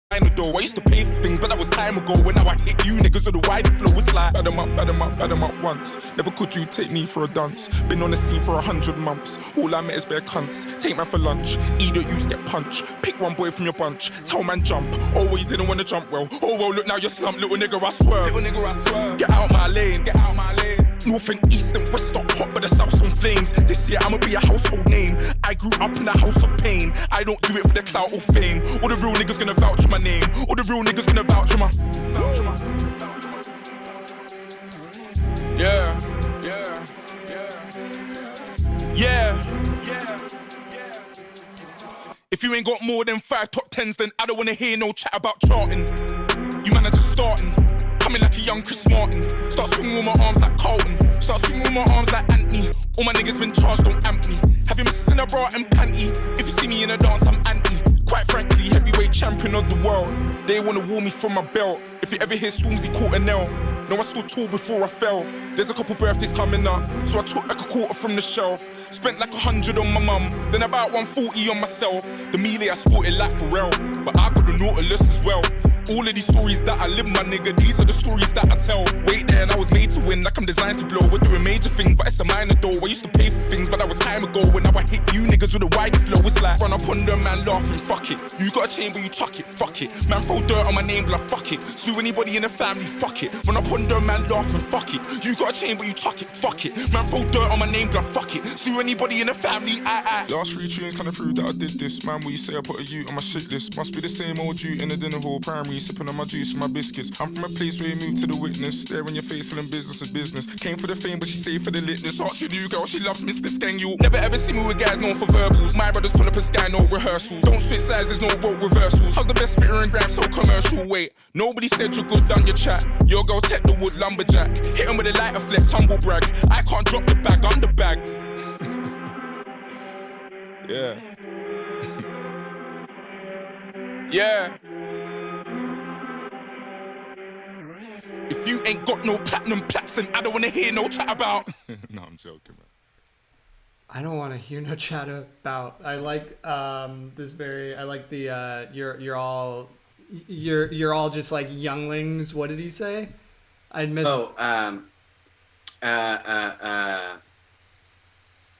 Door. I used to pay for things, but that was time ago. When now I hit you niggas with the wider flow, it's like bad 'em up once. Never could you take me for a dance. Been on the scene for 100 months. All I met is bare cunts. Take man for lunch, either you get punched. Pick one boy from your bunch, tell man jump. Oh well, you didn't want to jump well. Oh well, look now you're slumped, little nigga I swear. Get out my lane, get out my lane. North and east and west are hot, but the south's on flames. This year I'ma be a household name. I grew up in a house of pain. I don't do it for the clout or fame. All the real niggas gonna vouch for my name. All the real niggas gonna vouch for my. Yeah, yeah, yeah, yeah, yeah. If you ain't got more than 5 top 10s, then I don't wanna hear no chat about charting. You man are just starting. Coming like a young Chris Martin. Start swinging with my arms like Carlton. Start swinging with my arms like Anthony. All my niggas been charged, don't amp me. Have you misses in a bra and panty? If you see me in a dance, I'm anti. Quite frankly, heavyweight champion of the world. They wanna wall me from my belt. If you ever hear Stormzy caught a nail. No, I stood tall before I fell. There's a couple birthdays coming up, so I took like a quarter from the shelf. Spent like 100 on my mum, then about 140 on myself. The melee I sported like Pharrell, but I got the Nautilus as well. All of these stories that I live, my nigga, these are the stories that I tell. Wait there, and I was made to win, like I'm designed to blow. We're doing major things, but it's a minor though. I used to pay for things, but that was time ago. When now I hit you niggas with a wider flow, it's like run up on them, man, laughing, fuck it. You got a chain, but you tuck it, fuck it. Man, throw dirt on my name, blood, fuck it. Slew anybody in the family, fuck it. Run up on them, man, laughing, fuck it. You got a chain, but you tuck it, fuck it. Man, throw dirt on my name, blood, fuck it. Slew anybody in the family, Last 3 tunes kinda prove that I did this. Man, what you say I put a U on my shit list. Must be the same old you in the dinner hall, primary, sipping on my juice and my biscuits. I'm from a place where you move to the witness. Stare in your face, feeling business is business. Came for the fame, but she stayed for the litness. Ask you do, girl, she loves Mr. Skang. You'll never ever see me with guys known for verbals. My brothers pull up a sky, no rehearsals. Don't switch sides, there's no road reversals. How's the best spitter and grime so commercial? Wait, nobody said you're good, done your chat. Your girl tech the wood lumberjack. Hit him with a lighter flex, humble brag. I can't drop the bag, I'm the bag. Yeah. Yeah. If you ain't got no platinum plats, then I don't wanna hear no chat about. No, I'm joking, man. I don't want to hear no chat about. I like this very. I like the you're all just like younglings. What did he say? I missed.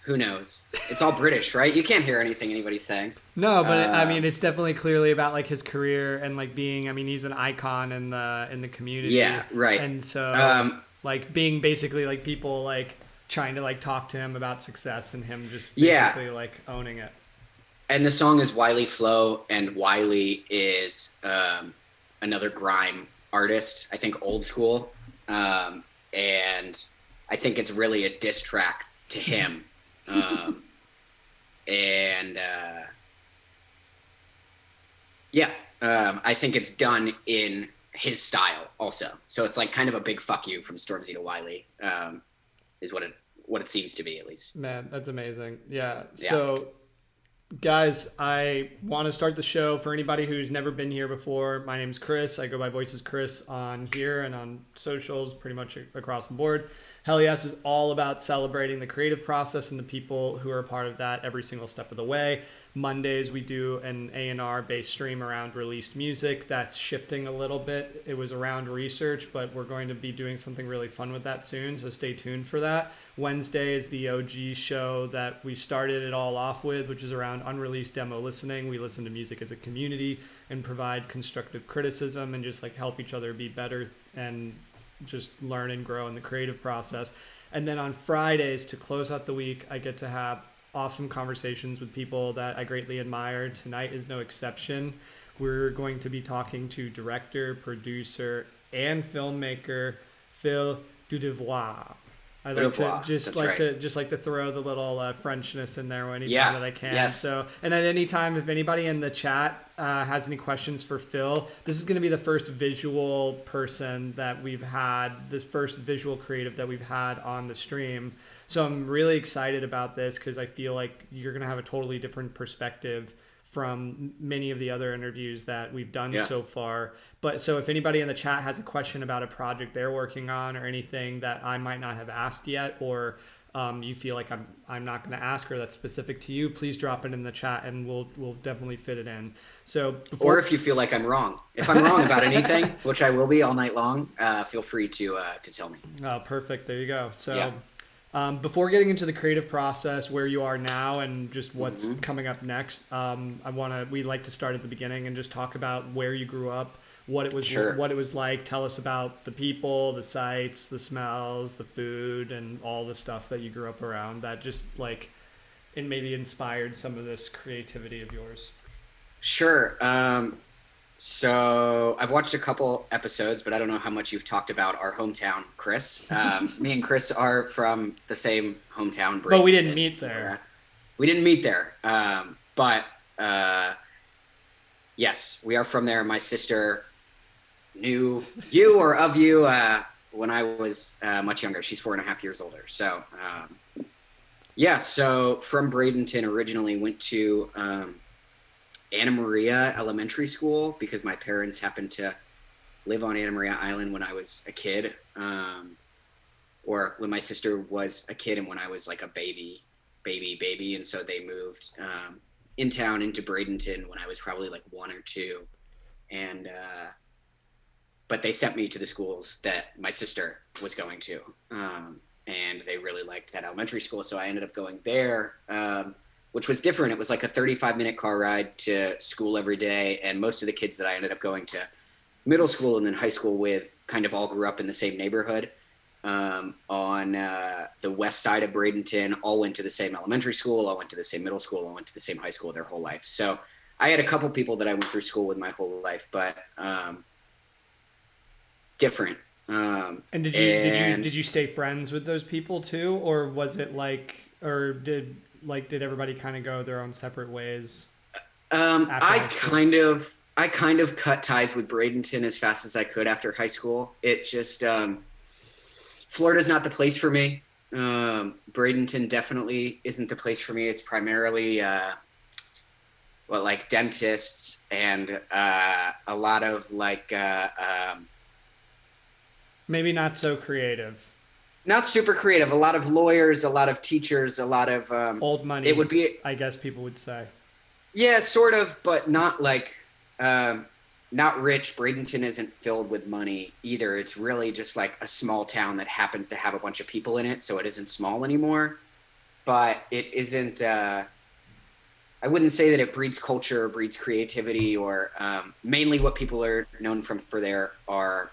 Who knows? It's all British, right? You can't hear anything anybody's saying. No, but I mean, it's definitely clearly about like his career and like being. I mean, he's an icon in the community. Yeah, right. And so, like being basically like people like trying to like talk to him about success and him just basically like owning it. And the song is Wiley Flow, and Wiley is another grime artist. I think old school, and I think it's really a diss track to him. I think it's done in his style also. So it's like kind of a big fuck you from Stormzy to Wiley, is what it seems to be, at least. Man, that's amazing. Yeah. So guys, I want to start the show. For anybody who's never been here before, my name's Chris. I go by Voices Chris on here and on socials pretty much across the board. Hell Yes is all about celebrating the creative process and the people who are a part of that every single step of the way. Mondays, we do an A&R based stream around released music. That's shifting a little bit. It was around research, but we're going to be doing something really fun with that soon, so stay tuned for that. Wednesday is the OG show that we started it all off with, which is around unreleased demo listening. We listen to music as a community and provide constructive criticism and just like help each other be better and just learn and grow in the creative process. And then on Fridays, to close out the week, I get to have awesome conversations with people that I greatly admire. Tonight is no exception. We're going to be talking to director, producer, and filmmaker Phil DUDEVOIRE. I like to just like to throw the little Frenchness in there anytime that I can. Yes. So, and at any time, if anybody in the chat has any questions for Phil, this is going to be the first visual person that we've had, this first visual creative that we've had on the stream. So I'm really excited about this because I feel like you're going to have a totally different perspective from many of the other interviews that we've done so far. But so if anybody in the chat has a question about a project they're working on or anything that I might not have asked yet, or you feel like I'm not going to ask her that's specific to you, please drop it in the chat and we'll definitely fit it in. So or if you feel like I'm wrong, if I'm wrong about anything, which I will be all night long, feel free to tell me. Oh, perfect. There you go. So yeah. Before getting into the creative process, where you are now and just what's coming up next, we like to start at the beginning and just talk about where you grew up, what it was like. Tell us about the people, the sights, the smells, the food, and all the stuff that you grew up around that just like it maybe inspired some of this creativity of yours. Sure. So I've watched a couple episodes, but I don't know how much you've talked about our hometown, Chris. Me and Chris are from the same hometown. But we didn't meet there. We didn't meet there. But yes, we are from there. My sister knew you or of you when I was much younger. She's 4.5 years older. So so from Bradenton originally, went to Anna Maria Elementary School because my parents happened to live on Anna Maria Island when I was a kid, or when my sister was a kid and when I was like a baby. And so they moved in town into Bradenton when I was probably like 1 or 2. And, but they sent me to the schools that my sister was going to. And they really liked that elementary school. So I ended up going there, which was different. It was like a 35-minute car ride to school every day. And most of the kids that I ended up going to middle school and then high school with kind of all grew up in the same neighborhood on the west side of Bradenton, all went to the same elementary school, all went to the same middle school, all went to the same high school their whole life. So I had a couple people that I went through school with my whole life, but different. And did you stay friends with those people too? Or was it did everybody kind of go their own separate ways? I kind of cut ties with Bradenton as fast as I could after high school. It just, Florida's not the place for me. Bradenton definitely isn't the place for me. It's primarily, like dentists and a lot of maybe not so creative. Not super creative. A lot of lawyers, a lot of teachers, a lot of old money. It would be, I guess people would say. Yeah, sort of, but not like not rich. Bradenton isn't filled with money either. It's really just like a small town that happens to have a bunch of people in it, so it isn't small anymore. But it isn't. I wouldn't say that it breeds culture or breeds creativity, or mainly what people are known for there are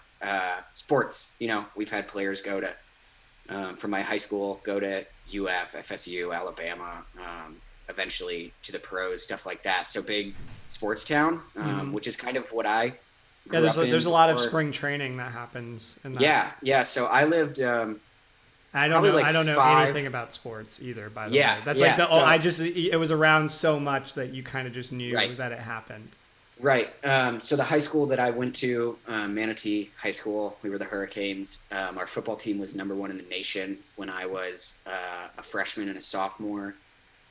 sports. You know, we've had players go to from my high school go to UF, FSU, Alabama, eventually to the pros, stuff like that. So big sports town, which is kind of what I grew up in. There's a lot of spring training that happens in that. Yeah. So I lived I don't know anything about sports either, by the way. That's it was around so much that you kind of just knew that it happened. Right. So the high school that I went to, Manatee High School, we were the Hurricanes. Our football team was #1 in the nation when I was a freshman and a sophomore,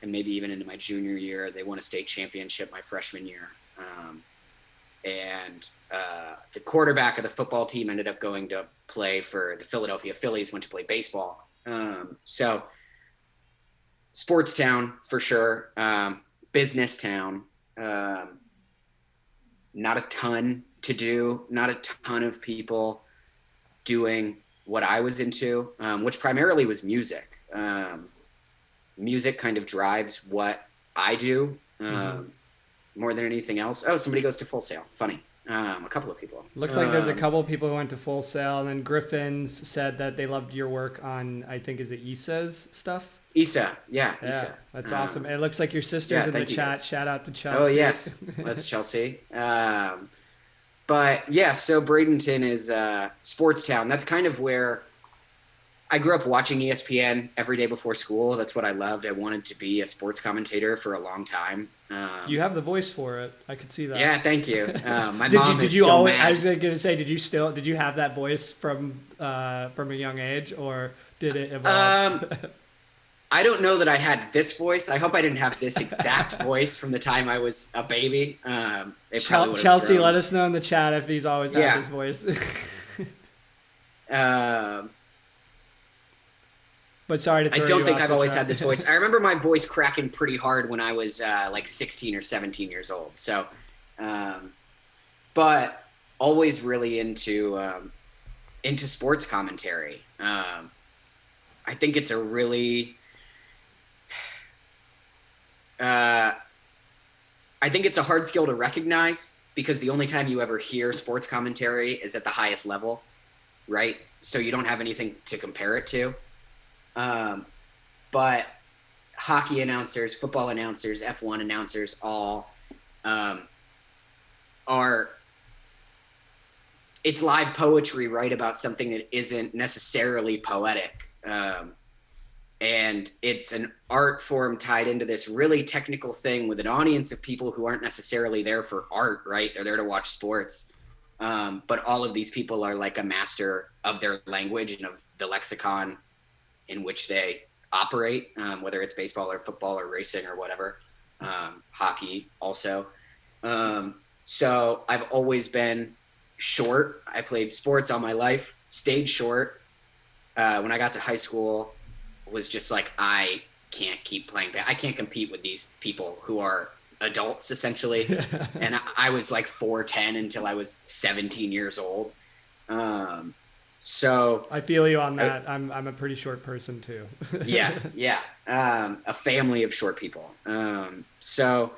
and maybe even into my junior year. They won a state championship my freshman year. And the quarterback of the football team ended up going to play for the Philadelphia Phillies, went to play baseball. So sports town for sure. Business town. Not a ton to do, not a ton of people doing what I was into, which primarily was music. Music kind of drives what I do more than anything else. Oh, somebody goes to Full Sail. Funny. A couple of people. Looks like there's a couple of people who went to Full Sail, and then Griffin's said that they loved your work on, I think, is it Issa's stuff? Issa, Issa. That's awesome. It looks like your sister's in the chat. Guys. Shout out to Chelsea. Oh, yes. That's Chelsea. But, yeah, so Bradenton is sports town. That's kind of where I grew up watching ESPN every day before school. That's what I loved. I wanted to be a sports commentator for a long time. You have the voice for it. I could see that. Yeah, thank you. My mom is still mad. I was going to say, did you have that voice from a young age, or did it evolve? I don't know that I had this voice. I hope I didn't have this exact voice from the time I was a baby. Chelsea, let us know in the chat if he's always had this voice. But sorry to throw I don't you think off I've the always track. had this voice. I remember my voice cracking pretty hard when I was like 16 or 17 years old. So, but always really into sports commentary. I think it's a really, I think it's a hard skill to recognize because the only time you ever hear sports commentary is at the highest level, right? So you don't have anything to compare it to. But hockey announcers, football announcers, F1 announcers, all are, it's live poetry, right, about something that isn't necessarily poetic. And it's an art form tied into this really technical thing with an audience of people who aren't necessarily there for art, right? They're there to watch sports. But all of these people are like a master of their language and of the lexicon in which they operate, whether it's baseball or football or racing or whatever, hockey also. So I've always been short. I played sports all my life, stayed short. When I got to high school, was just like, I can't keep playing. I can't compete with these people who are adults essentially. And I was like 4'10" until I was 17 years old. So I feel you on that. I'm a pretty short person too. yeah. A family of short people. So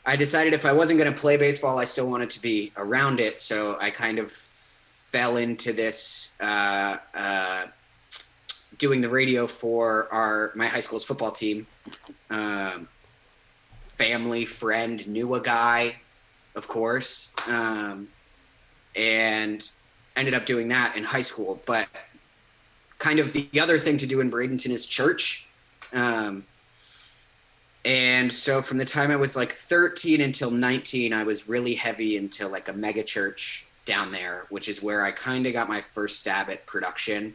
I decided if I wasn't going to play baseball, I still wanted to be around it. So I kind of fell into this, doing the radio for my high school's football team. Family friend knew a guy, of course, and ended up doing that in high school. But kind of the other thing to do in Bradenton is church. And so from the time I was like 13 until 19, I was really heavy into like a mega church down there, which is where I kind of got my first stab at production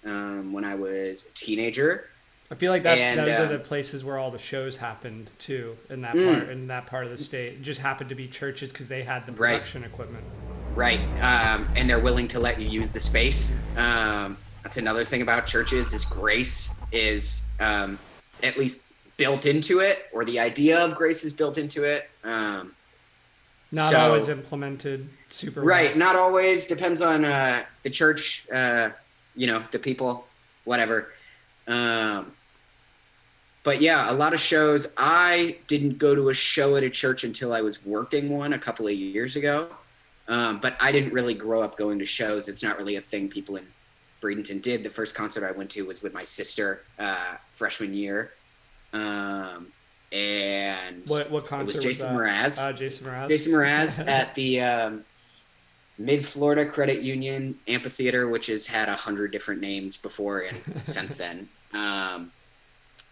when I was a teenager. I feel like those are the places where all the shows happened too, in that part of the state. It just happened to be churches because they had the production equipment. Right. And they're willing to let you use the space. That's another thing about churches is grace is at least built into it, or the idea of grace is built into it. Not always implemented super well. Right. Not always. Depends on the church, the people, whatever. But yeah, a lot of shows. I didn't go to a show at a church until I was working one a couple of years ago. But I didn't really grow up going to shows. It's not really a thing people in Bradenton did. The first concert I went to was with my sister freshman year. And what concert it was Jason Mraz. Jason Mraz. Jason Mraz at the Mid-Florida Credit Union Amphitheater, which has had 100 different names before and since then.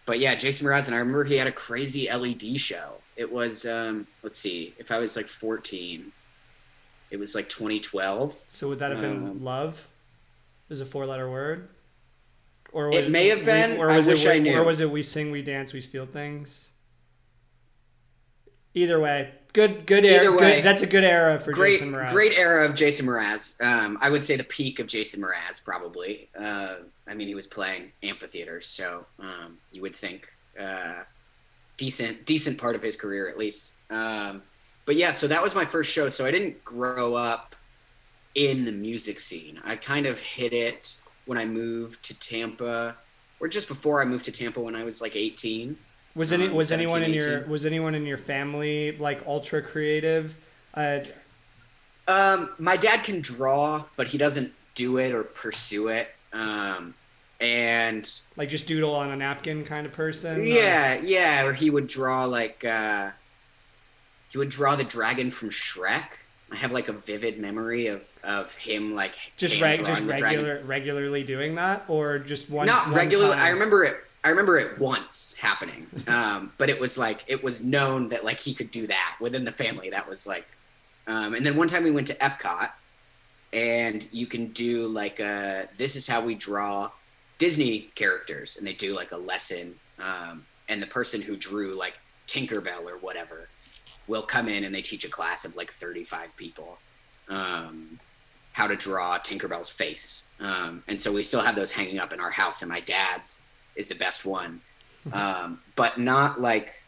But yeah, Jason Mraz, and I remember he had a crazy LED show. It was, let's see, if I was like 14, it was like 2012. So would that have been Love? Is a 4-letter word? Or it may have been. I knew. Or was it We Sing, We Dance, We Steal Things? Either way, good era. Either way, that's a good era for Jason Mraz. Great era of Jason Mraz. I would say the peak of Jason Mraz, probably. I mean, he was playing amphitheaters, so you would think decent part of his career at least. But yeah, so that was my first show. So I didn't grow up in the music scene. I kind of hit it when I moved to Tampa, or just before I moved to Tampa when I was like 18. Was anyone in your family like ultra creative? My dad can draw, but he doesn't do it or pursue it. And like just doodle on a napkin kind of person. Yeah. Or he would draw like the dragon from Shrek. I have like a vivid memory of him like regularly doing that, or just one. Not one regularly. time? I remember it once happening, but it was known that like he could do that within the family. That was like, and then one time we went to Epcot, and you can do like this is how we draw Disney characters, and they do like a lesson, and the person who drew like Tinkerbell or whatever will come in and they teach a class of like 35 people how to draw Tinkerbell's face. And so we still have those hanging up in our house, and my dad's is the best one. But not like,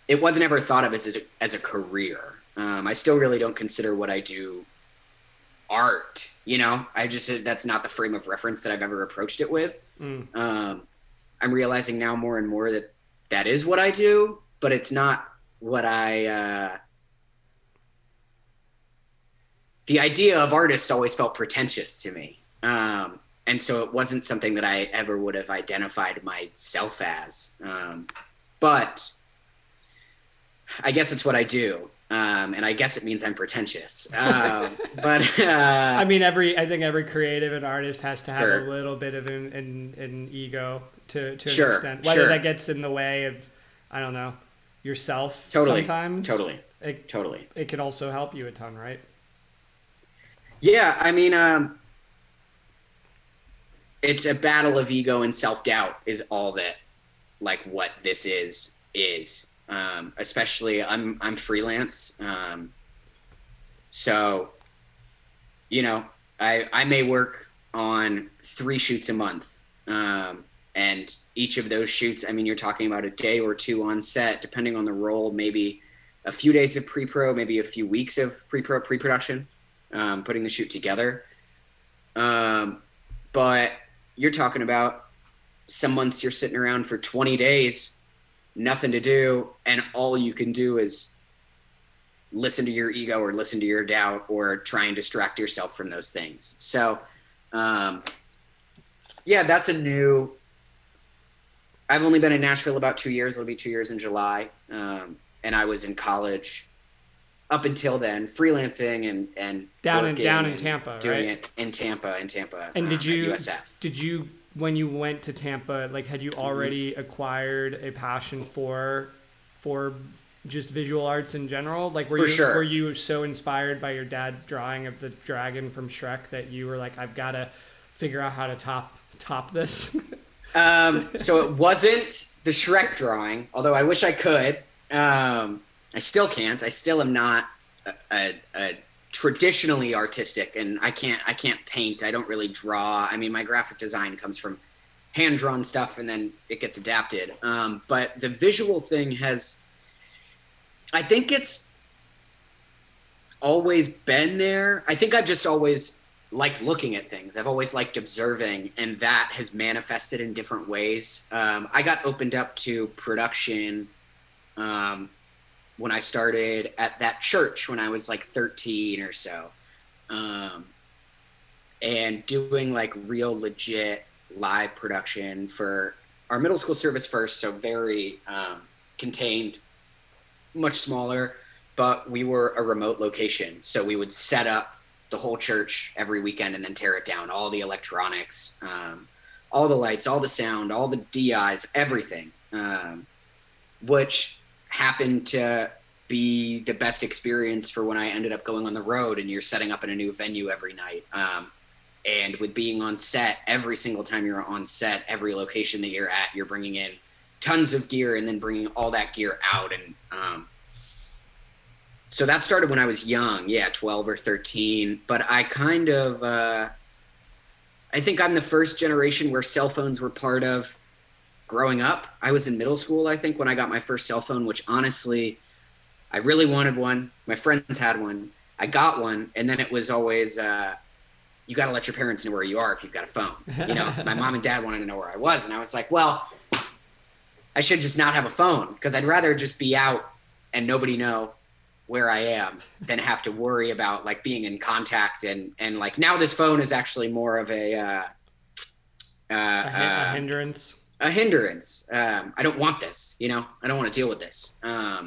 it wasn't ever thought of as a career. I still really don't consider what I do art, that's not the frame of reference that I've ever approached it with. I'm realizing now more and more that is what I do, but it's not what the idea of artists always felt pretentious to me. And so it wasn't something that I ever would have identified myself as. But I guess it's what I do. And I guess it means I'm pretentious. I mean, I think every creative and artist has to have a little bit of an ego to an extent. Whether that gets in the way of, I don't know, yourself sometimes. Totally. It can also help you a ton, right? Yeah, I mean, it's a battle of ego and self-doubt is all that, like, what this is. Especially I'm freelance. So, I may work on 3 shoots a month. And each of those shoots, I mean, you're talking about a day or 2 on set, depending on the role, maybe a few days of pre-pro, maybe a few weeks of pre-production, putting the shoot together. But you're talking about some months you're sitting around for 20 days, nothing to do, and all you can do is listen to your ego or listen to your doubt or try and distract yourself from those things. So, that's I've only been in Nashville about 2 years. It'll be 2 years in July. And I was in college up until then, freelancing and down in Tampa, doing right? it in Tampa. And at USF. Did you, when you went to Tampa, like, had you already acquired a passion for just visual arts in general? Like, were you so inspired by your dad's drawing of the dragon from Shrek that you were like, I've got to figure out how to top this? So it wasn't the Shrek drawing, although I wish I could. I still can't. I still am not a traditionally artistic, and I can't paint. I don't really draw. I mean, my graphic design comes from hand-drawn stuff, and then it gets adapted. But the visual thing I think it's always been there. I think I've just always liked looking at things. I've always liked observing, and that has manifested in different ways. I got opened up to production when I started at that church when I was like 13 or so, and doing like real legit live production for our middle school service first. So very contained, much smaller, but we were a remote location. So we would set up the whole church every weekend and then tear it down, all the electronics, all the lights, all the sound, all the DIs, everything, which happened to be the best experience for when I ended up going on the road and you're setting up in a new venue every night. And with being on set, every single time you're on set, every location that you're at, you're bringing in tons of gear and then bringing all that gear out. And so that started when I was young, 12 or 13. But I kind of, I think I'm the first generation where cell phones were part of growing up. I was in middle school, I think, when I got my first cell phone, which honestly, I really wanted one. My friends had one. I got one. And then it was always, you got to let your parents know where you are if you've got a phone. My mom and dad wanted to know where I was. And I was like, well, I should just not have a phone because I'd rather just be out and nobody know where I am than have to worry about like being in contact. And like now this phone is actually more of a hindrance. A hindrance. I don't want this, I don't want to deal with this.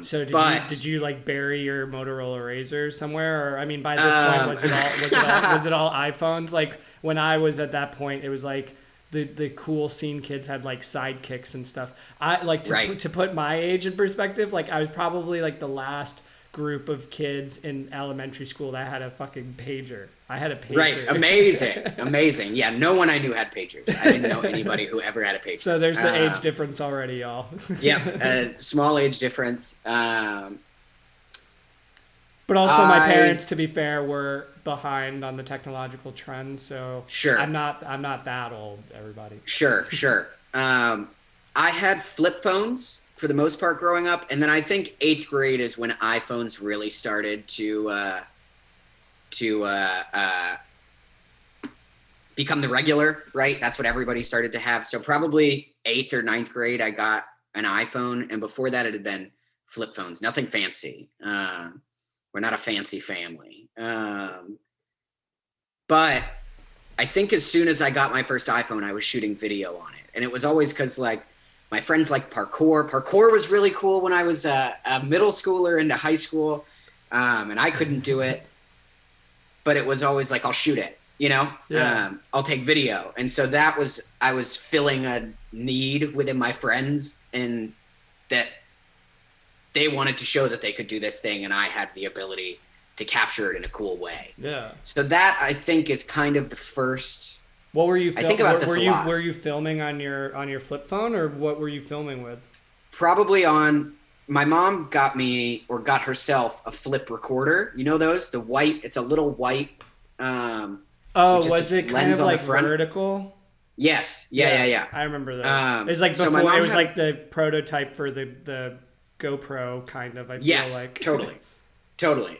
So did you like bury your Motorola Razr somewhere? Or, I mean, by this point, was it all iPhones? Like when I was at that point, it was like the cool scene kids had like sidekicks and stuff. I like to put my age in perspective. Like I was probably like the last group of kids in elementary school that had a fucking pager. I had a pager. Right. Amazing. Yeah. No one I knew had pagers. I didn't know anybody who ever had a pager. So there's the age difference already, y'all. Yeah. Small age difference. But also, my parents, to be fair, were behind on the technological trends, so Sure. I'm not that old. Everybody. Sure. I had flip phones for the most part growing up, and then I think 8th grade is when iPhones really started to become the regular, right? That's what everybody started to have. So probably 8th or 9th grade, I got an iPhone, and before that, it had been flip phones. Nothing fancy. We're not a fancy family. But I think as soon as I got my first iPhone, I was shooting video on it. And it was always because, like, my friends liked parkour. Parkour was really cool when I was a middle schooler into high school. And I couldn't do it. But it was always like, I'll shoot it, you know? Yeah. I'll take video. And so I was filling a need within my friends, and that they wanted to show that they could do this thing, and I had the ability to capture it in a cool way. Yeah. So that, I think, is kind of the first. What were you? I think about this a lot. Were you filming on your flip phone, or what were you filming with? Probably on. My mom got herself a flip recorder. You know those? The white. It's a little white. Was it kind of like vertical? Yes. Yeah. I remember those. It was like before. So it was like the prototype for the GoPro kind of. I feel like. Totally.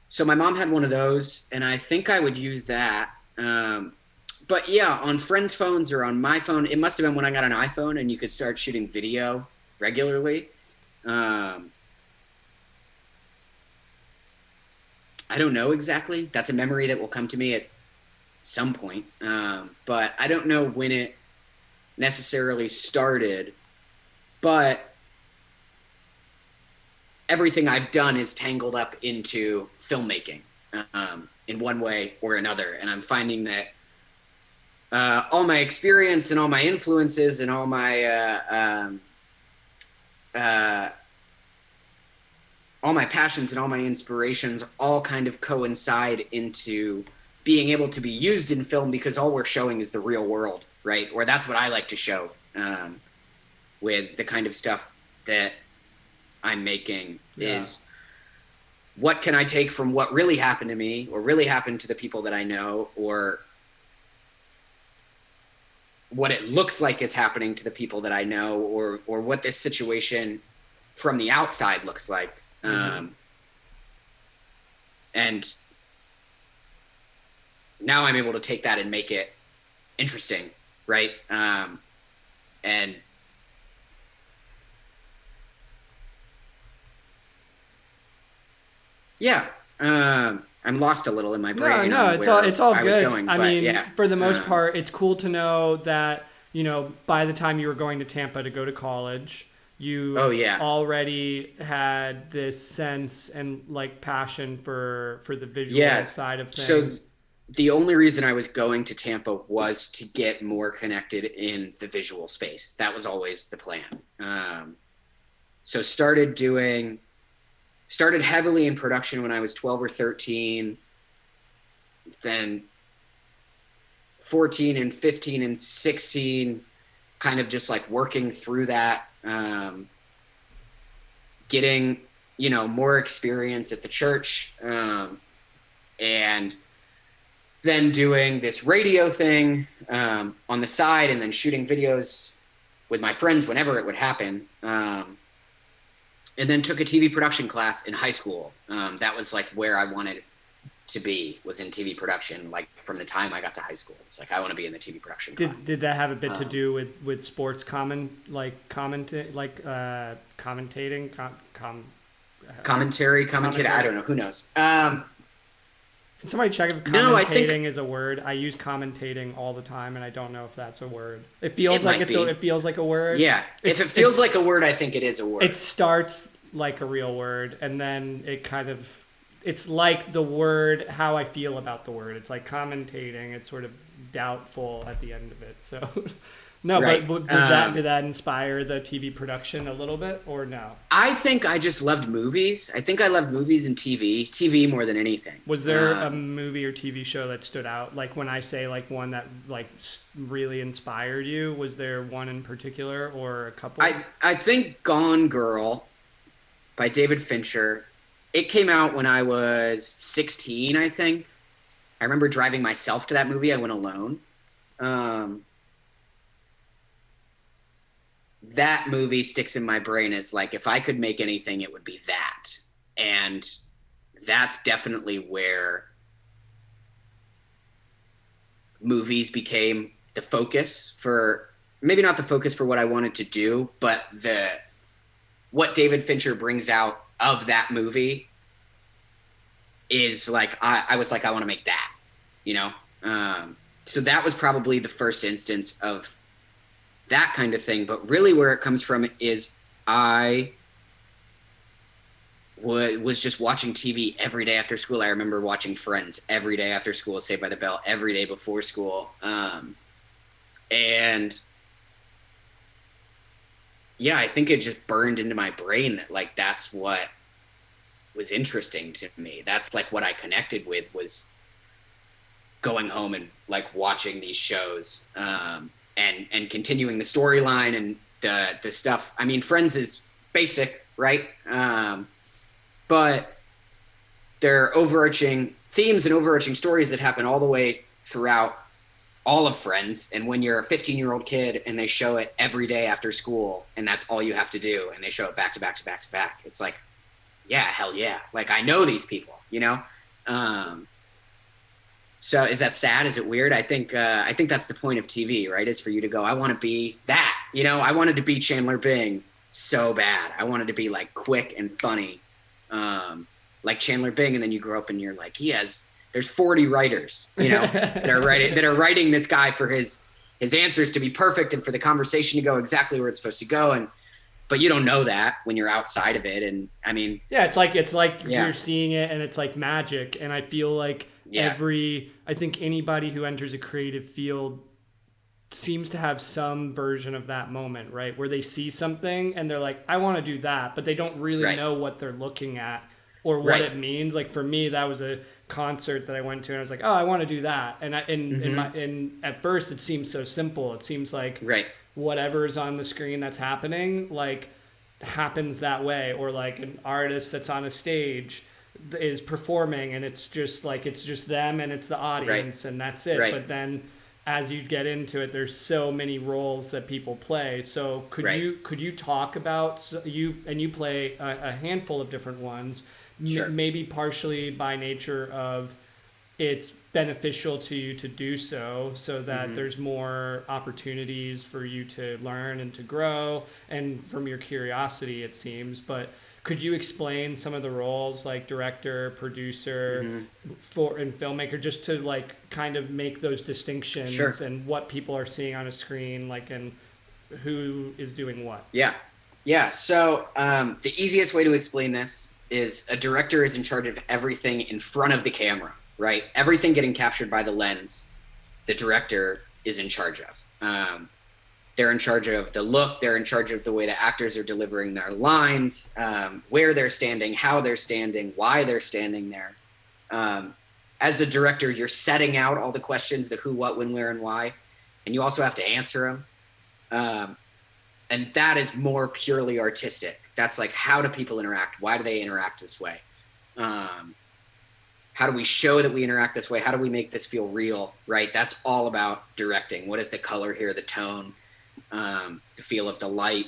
So my mom had one of those, and I think I would use that. But yeah, on friends' phones or on my phone, it must have been when I got an iPhone and you could start shooting video regularly. I don't know exactly. That's a memory that will come to me at some point. But I don't know when it necessarily started. But everything I've done is tangled up into filmmaking in one way or another. And I'm finding that all my experience and all my influences and all my passions and all my inspirations all kind of coincide into being able to be used in film, because all we're showing is the real world, right? Or that's what I like to show with the kind of stuff that I'm making is what can I take from what really happened to me or really happened to the people that I know, or what it looks like is happening to the people that I know, or what this situation from the outside looks like. And now I'm able to take that and make it interesting, right? And yeah, I'm lost a little in my brain. No, it's all good. I mean, yeah. For the most part, it's cool to know that, you know, by the time you were going to Tampa to go to college, you already had this sense and like passion for the visual side of things. So the only reason I was going to Tampa was to get more connected in the visual space. That was always the plan. So started heavily in production when I was 12 or 13, then 14 and 15 and 16, kind of just like working through that, getting, you know, more experience at the church, and then doing this radio thing on the side, and then shooting videos with my friends whenever it would happen. And then took a TV production class in high school. That was like where I wanted to be, was in TV production. Like from the time I got to high school, it's like I want to be in the TV production class. Did that have a bit to do with sports commentating? Commentary. I don't know. Who knows? Can somebody check if commentating is a word? I use commentating all the time, and I don't know if that's a word. It feels like a word. Yeah, if it feels like a word, I think it is a word. It starts like a real word, and then it's like the word, how I feel about the word. It's like commentating. It's sort of doubtful at the end of it. So, no, right. But did that inspire the TV production a little bit, or no? I think I just loved movies. I think I loved movies and TV more than anything. Was there a movie or TV show that stood out? Like when I say like one that like really inspired you, was there one in particular or a couple? I think Gone Girl by David Fincher It came out when I was 16, I think. I remember driving myself to that movie. I went alone. That movie sticks in my brain as like, if I could make anything, it would be that. And that's definitely where movies became the focus for, maybe not the focus for what I wanted to do, but what David Fincher brings out of that movie is like, I was like, I want to make that, you know? So that was probably the first instance of that kind of thing. But really where it comes from is I was just watching TV every day after school. I remember watching Friends every day after school, Saved by the Bell every day before school. And yeah, I think it just burned into my brain that like, that's what was interesting to me. That's like what I connected with, was going home and like watching these shows, and continuing the storyline and the stuff. I mean, Friends is basic, right? But there are overarching themes and overarching stories that happen all the way throughout all of Friends. And when you're a 15-year-old kid and they show it every day after school and that's all you have to do, and they show it back to back to back to back, it's like, yeah, hell yeah. Like, I know these people, you know? So is that sad? Is it weird? I think that's the point of TV, right? Is for you to go, I want to be that, you know? I wanted to be Chandler Bing so bad. I wanted to be like quick and funny, like Chandler Bing. And then you grow up and you're like, there's 40 writers, you know, that are writing this guy for his answers to be perfect and for the conversation to go exactly where it's supposed to go. But you don't know that when you're outside of it. And I mean, yeah, it's like you're seeing it and it's like magic. And I feel like I think anybody who enters a creative field seems to have some version of that moment, right? Where they see something and they're like, I want to do that, but they don't really know what they're looking at or what it means. Like for me, that was a concert that I went to and I was like, oh, I want to do that. And at first it seems so simple. It seems like whatever's on the screen that's happening, like happens that way. Or like an artist that's on a stage is performing and it's just them and it's the audience and that's it. But then as you get into it, there's so many roles that people play. So could you talk about you play a handful of different ones, maybe partially by nature of it's beneficial to you to do so that there's more opportunities for you to learn and to grow, and from your curiosity, it seems. But could you explain some of the roles like director, producer, and filmmaker, just to like kind of make those distinctions and what people are seeing on a screen, like, and who is doing what? Yeah. So the easiest way to explain this is a director is in charge of everything in front of the camera, right? Everything getting captured by the lens, the director is in charge of. They're in charge of the look. They're in charge of the way the actors are delivering their lines, where they're standing, how they're standing, why they're standing there. As a director, you're setting out all the questions, the who, what, when, where, and why, and you also have to answer them. And that is more purely artistic. That's like, how do people interact? Why do they interact this way? How do we show that we interact this way? How do we make this feel real, right? That's all about directing. What is the color here, the tone, the feel of the light?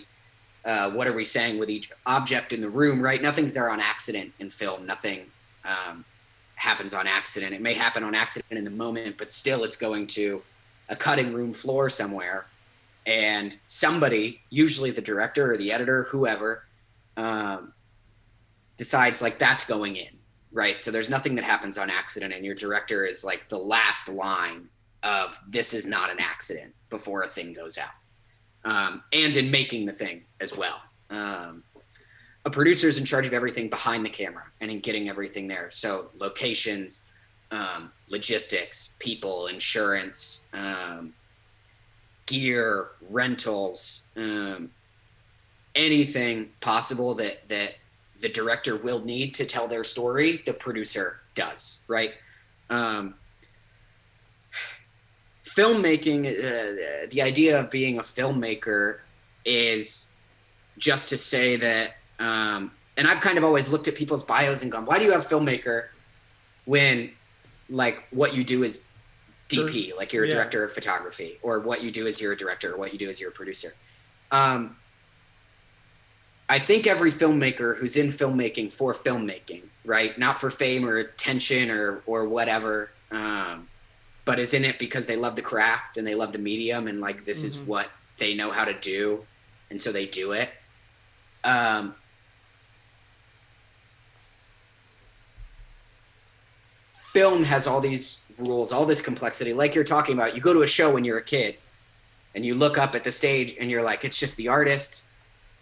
What are we saying with each object in the room, right? Nothing's there on accident in film. Nothing happens on accident. It may happen on accident in the moment, but still it's going to a cutting room floor somewhere. And somebody, usually the director or the editor, whoever, decides like that's going in, right? So there's nothing that happens on accident, and your director is like the last line of this is not an accident before a thing goes out. And in making the thing as well. A producer is in charge of everything behind the camera and in getting everything there. So locations, logistics, people, insurance, gear, rentals, anything possible that the director will need to tell their story, the producer does, right? Filmmaking, the idea of being a filmmaker is just to say that and I've kind of always looked at people's bios and gone, why do you have filmmaker when like what you do is DP, like you're a director of photography, or what you do is you're a director, or what you do is you're a producer. I think every filmmaker who's in filmmaking for filmmaking, right? Not for fame or attention or whatever, but is in it because they love the craft and they love the medium and like this is what they know how to do, and so they do it. Film has all these rules, all this complexity, like you're talking about. You go to a show when you're a kid and you look up at the stage and you're like, it's just the artist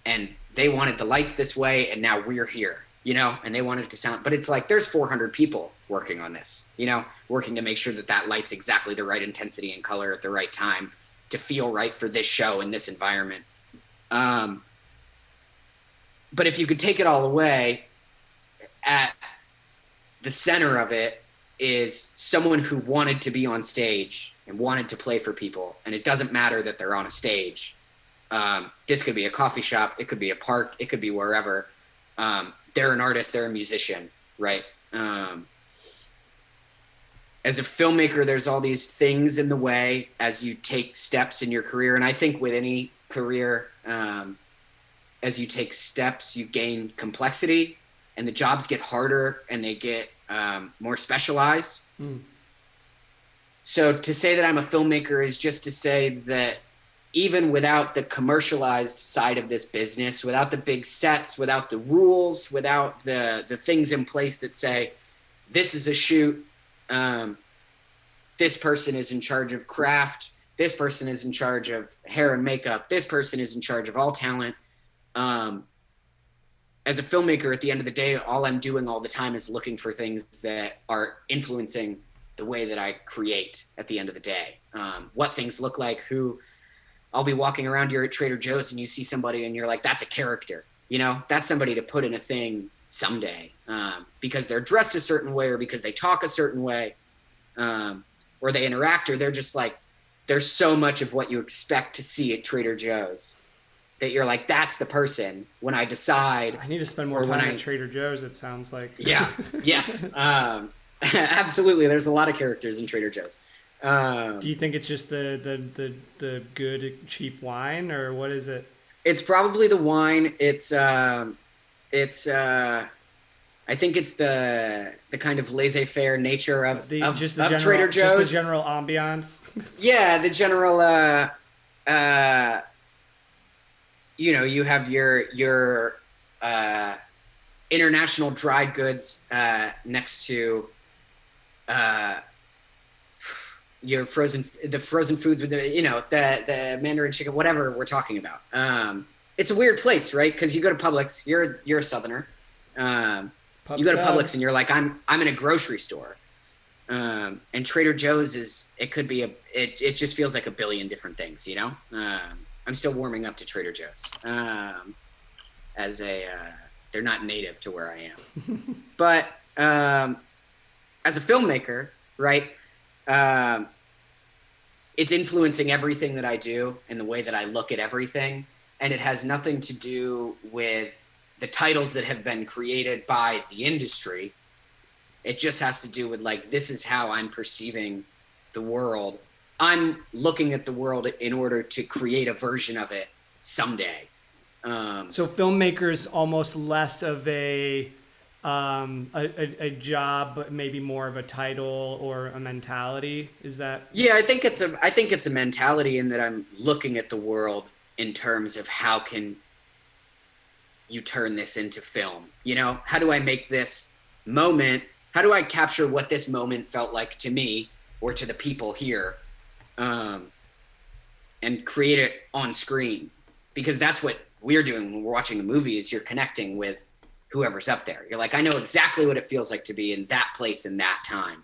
and they wanted the lights this way and now we're here, you know, and they wanted it to sound, but it's like there's 400 people working on this, you know, working to make sure that that light's exactly the right intensity and color at the right time to feel right for this show in this environment. But if you could take it all away, at the center of it is someone who wanted to be on stage and wanted to play for people. And it doesn't matter that they're on a stage. This could be a coffee shop. It could be a park. It could be wherever. They're an artist. They're a musician, right? As a filmmaker, there's all these things in the way as you take steps in your career. And I think with any career, as you take steps, you gain complexity and the jobs get harder and they get more specialized. So to say that I'm a filmmaker is just to say that even without the commercialized side of this business, without the big sets, without the rules, without the things in place that say, this is a shoot, this person is in charge of craft, this person is in charge of hair and makeup, this person is in charge of all talent. As a filmmaker, at the end of the day, all I'm doing all the time is looking for things that are influencing the way that I create at the end of the day. What things look like, who I'll be walking around here at Trader Joe's and you see somebody and you're like, that's a character, you know, that's somebody to put in a thing someday, because they're dressed a certain way or because they talk a certain way, or they interact, or they're just like, there's so much of what you expect to see at Trader Joe's that you're like, that's the person when I decide. I need to spend more time at Trader Joe's, it sounds like. Yeah, yes. Absolutely. There's a lot of characters in Trader Joe's. Do you think it's just the good, cheap wine, or what is it? It's probably the wine. I think it's the kind of laissez-faire nature of Trader Joe's. Just the general ambiance. Yeah, the general, you know, you have your international dried goods next to your frozen foods with the, you know, the Mandarin chicken, whatever we're talking about. It's a weird place, right? Because you go to Publix, you're a Southerner. You go to Publix and you're like, I'm in a grocery store. And Trader Joe's it just feels like a billion different things, you know? I'm still warming up to Trader Joe's. They're not native to where I am. But as a filmmaker, right, it's influencing everything that I do and the way that I look at everything. And it has nothing to do with the titles that have been created by the industry. It just has to do with, like, this is how I'm perceiving the world. I'm looking at the world in order to create a version of it someday. So filmmakers almost less of a job, but maybe more of a title or a mentality. Is that? Yeah, I think it's a mentality in that I'm looking at the world in terms of how can you turn this into film? You know, how do I make this moment? How do I capture what this moment felt like to me or to the people here, and create it on screen? Because that's what we're doing when we're watching a movie, is you're connecting with whoever's up there. You're like, I know exactly what it feels like to be in that place in that time.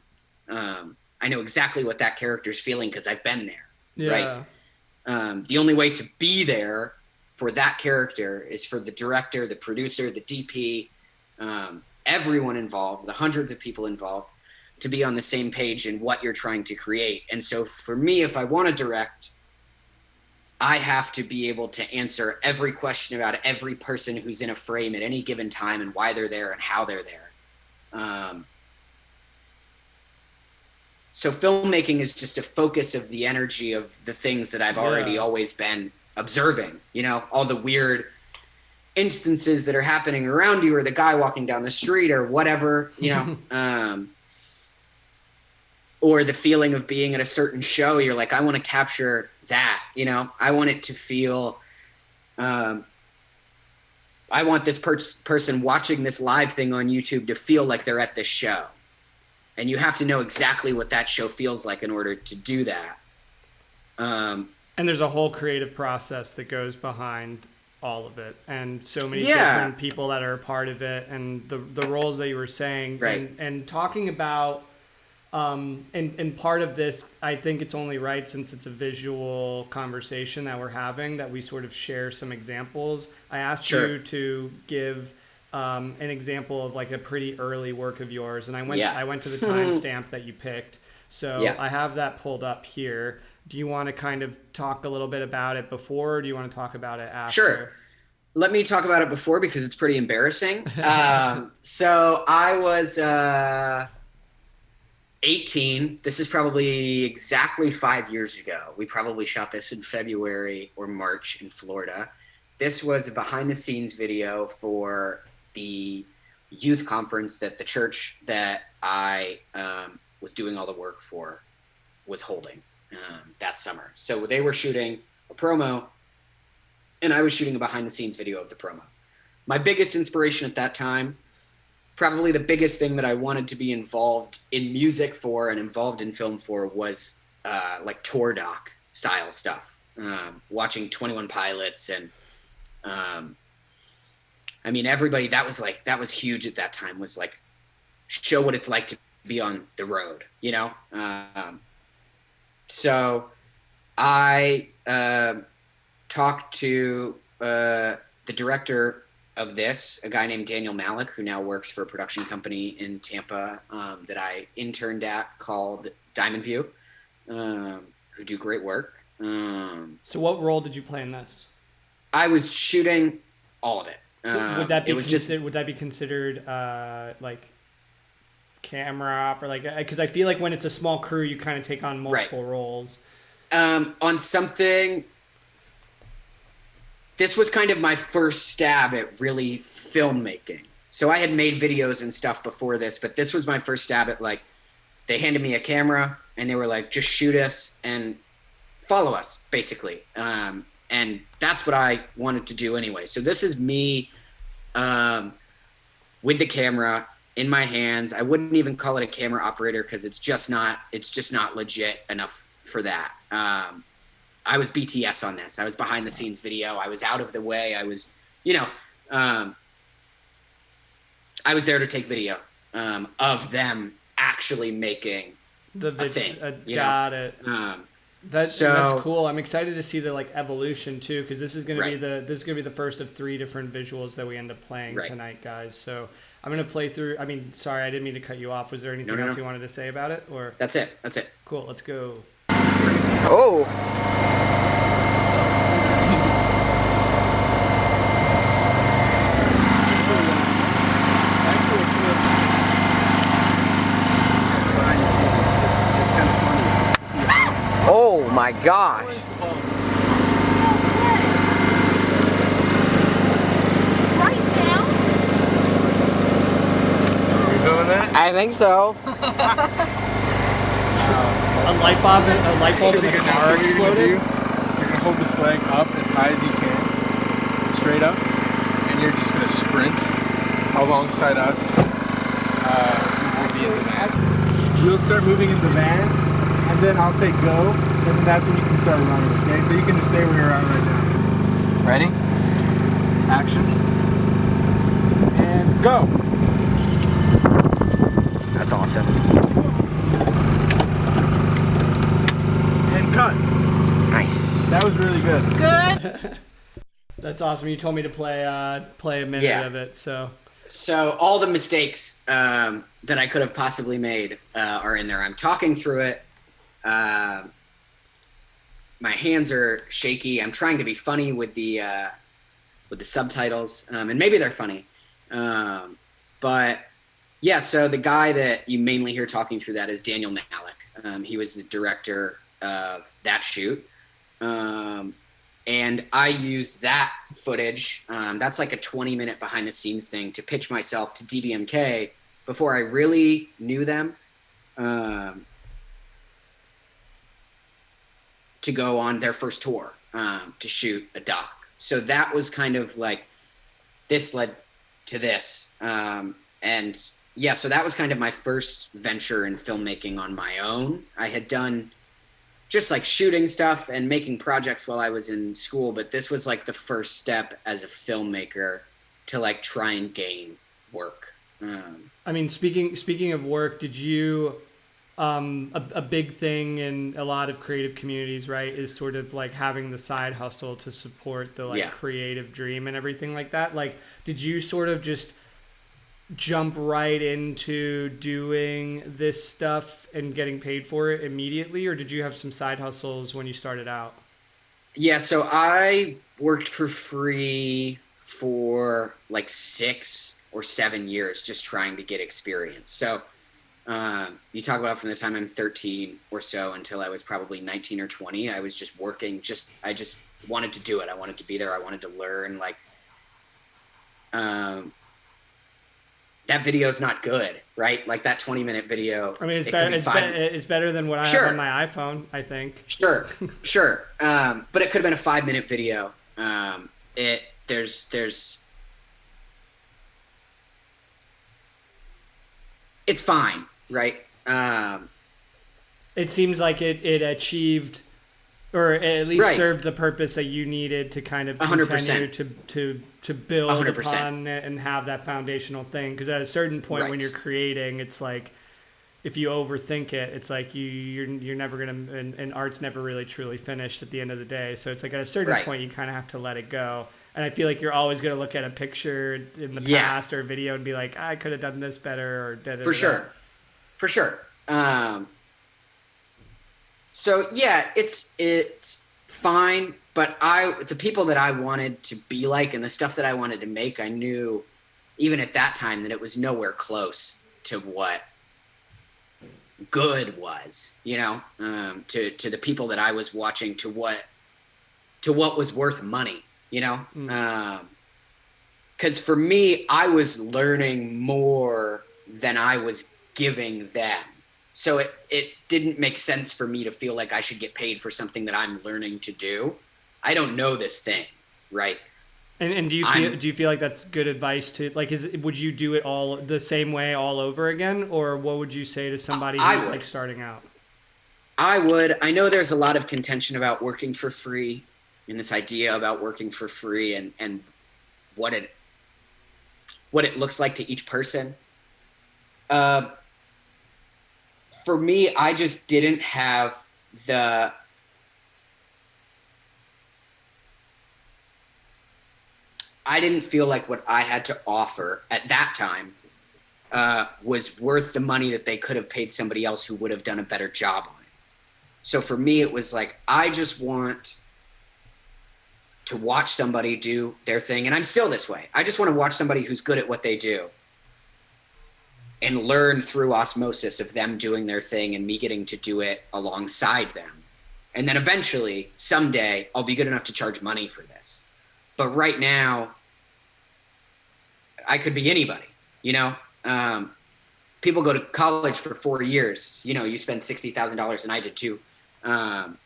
I know exactly what that character's feeling because I've been there. Yeah. Right. The only way to be there for that character is for the director, the producer, the DP, everyone involved, the hundreds of people involved, to be on the same page in what you're trying to create. And so for me, if I want to direct, I have to be able to answer every question about every person who's in a frame at any given time and why they're there and how they're there. So filmmaking is just a focus of the energy of the things that I've already always been observing, you know, all the weird instances that are happening around you, or the guy walking down the street or whatever, you know, or the feeling of being at a certain show. You're like, I want to capture that, you know, I want it to feel, I want this person watching this live thing on YouTube to feel like they're at this show. And you have to know exactly what that show feels like in order to do that. And there's a whole creative process that goes behind all of it, and so many different people that are a part of it, and the roles that you were saying, and talking about, and part of this, I think it's only right, since it's a visual conversation that we're having, that we sort of share some examples. I asked you to give an example of like a pretty early work of yours, and I went to the timestamp that you picked, so I have that pulled up here. Do you want to kind of talk a little bit about it before, or do you want to talk about it after? Sure. Let me talk about it before, because it's pretty embarrassing. So I was 18. This is probably exactly 5 years ago. We probably shot this in February or March in Florida. This was a behind the scenes video for the youth conference that the church that I was doing all the work for was holding that summer. So they were shooting a promo, and I was shooting a behind the scenes video of the promo. My biggest inspiration at that time, probably the biggest thing that I wanted to be involved in music for and involved in film for, was like tour doc style stuff. Watching 21 Pilots and I mean, everybody that was huge at that time, was like, show what it's like to be on the road, you know? So I talked to the director of this, a guy named Daniel Malik, who now works for a production company in Tampa that I interned at, called Diamond View, who do great work. So what role did you play in this? I was shooting all of it. So would that be considered like camera op, or like, because I feel like when it's a small crew, you kind of take on multiple roles. On something, this was kind of my first stab at really filmmaking. So I had made videos and stuff before this, but this was my first stab at, like, they handed me a camera and they were like, just shoot us and follow us, basically. And that's what I wanted to do anyway. So this is me with the camera in my hands. I wouldn't even call it a camera operator, because it's just not legit enough for that. I was BTS on this. I was behind the scenes video. I was out of the way. I was, I was there to take video of them actually making a thing. Got it. That's cool. I'm excited to see the like evolution too, because this is going to be the first of 3 different visuals that we end up playing tonight, guys. So I'm going to play through. I mean, sorry, I didn't mean to cut you off. Was there anything else you wanted to say about it, or? That's it. Cool. Let's go. Oh. Oh my gosh. Right now? Are we doing that? I think so. A light bulb in the car exploded. You're gonna hold the flag up as high as you can, straight up, and you're just gonna sprint alongside us. We'll be in the van. You'll start moving in the van, and then I'll say go, and then that's when you can start running. Okay, so you can just stay where you're at right now. Ready? Action. And go. That's awesome. Cut. Nice. That was really good. Good. That's awesome. You told me to play a minute of it, so all the mistakes that I could have possibly made are in there. I'm talking through it. my hands are shaky. I'm trying to be funny with the subtitles, and maybe they're funny. But yeah, so the guy that you mainly hear talking through that is Daniel Malik. He was the director of that shoot. And I used that footage. That's like a 20-minute behind the scenes thing to pitch myself to DBMK before I really knew them. To go on their first tour, to shoot a doc. So that was kind of like, this led to this. And yeah, so that was kind of my first venture in filmmaking on my own. I had done just like shooting stuff and making projects while I was in school, but this was like the first step as a filmmaker to like try and gain work. I mean, speaking of work, did you, a big thing in a lot of creative communities, right, is sort of like having the side hustle to support the like creative dream and everything like that. Like, did you sort of just jump right into doing this stuff and getting paid for it immediately, or did you have some side hustles when you started out? Yeah, so I worked for free for like 6 or 7 years just trying to get experience. So you talk about from the time I'm 13 or so until I was probably 19 or 20, I was just working. I just wanted to do it. I wanted to be there. I wanted to learn. Like, that video is not good, right? Like that 20-minute video. I mean, it's better than what I have on my iPhone, I think. Sure. But it could have been a 5-minute video. It's fine, right? It seems like it achieved, or at least served the purpose that you needed to kind of continue 100%. to build 100%. upon it and have that foundational thing. Because at a certain point when you're creating, it's like, if you overthink it, it's like you're never gonna, and art's never really truly finished at the end of the day. So it's like at a certain point you kind of have to let it go. And I feel like you're always gonna look at a picture in the past or a video and be like, I could have done this better, or for sure. So yeah, it's fine. But the people that I wanted to be like and the stuff that I wanted to make, I knew even at that time that it was nowhere close to what good was, you know, to the people that I was watching, to what was worth money, you know? 'Cause for me, I was learning more than I was giving them. So it didn't make sense for me to feel like I should get paid for something that I'm learning to do. I don't know this thing, right? And do you feel like that's good advice to, like, would you do it all the same way all over again, or what would you say to somebody who's like starting out? I would. I know there's a lot of contention about working for free, and this idea about working for free and what it looks like to each person. For me, I just didn't have I didn't feel like what I had to offer at that time was worth the money that they could have paid somebody else who would have done a better job on it. So for me, it was like, I just want to watch somebody do their thing. And I'm still this way. I just want to watch somebody who's good at what they do and learn through osmosis of them doing their thing and me getting to do it alongside them. And then eventually, someday, I'll be good enough to charge money for this. But right now, I could be anybody, you know? People go to college for 4 years. You know, you spend $60,000, and I did too.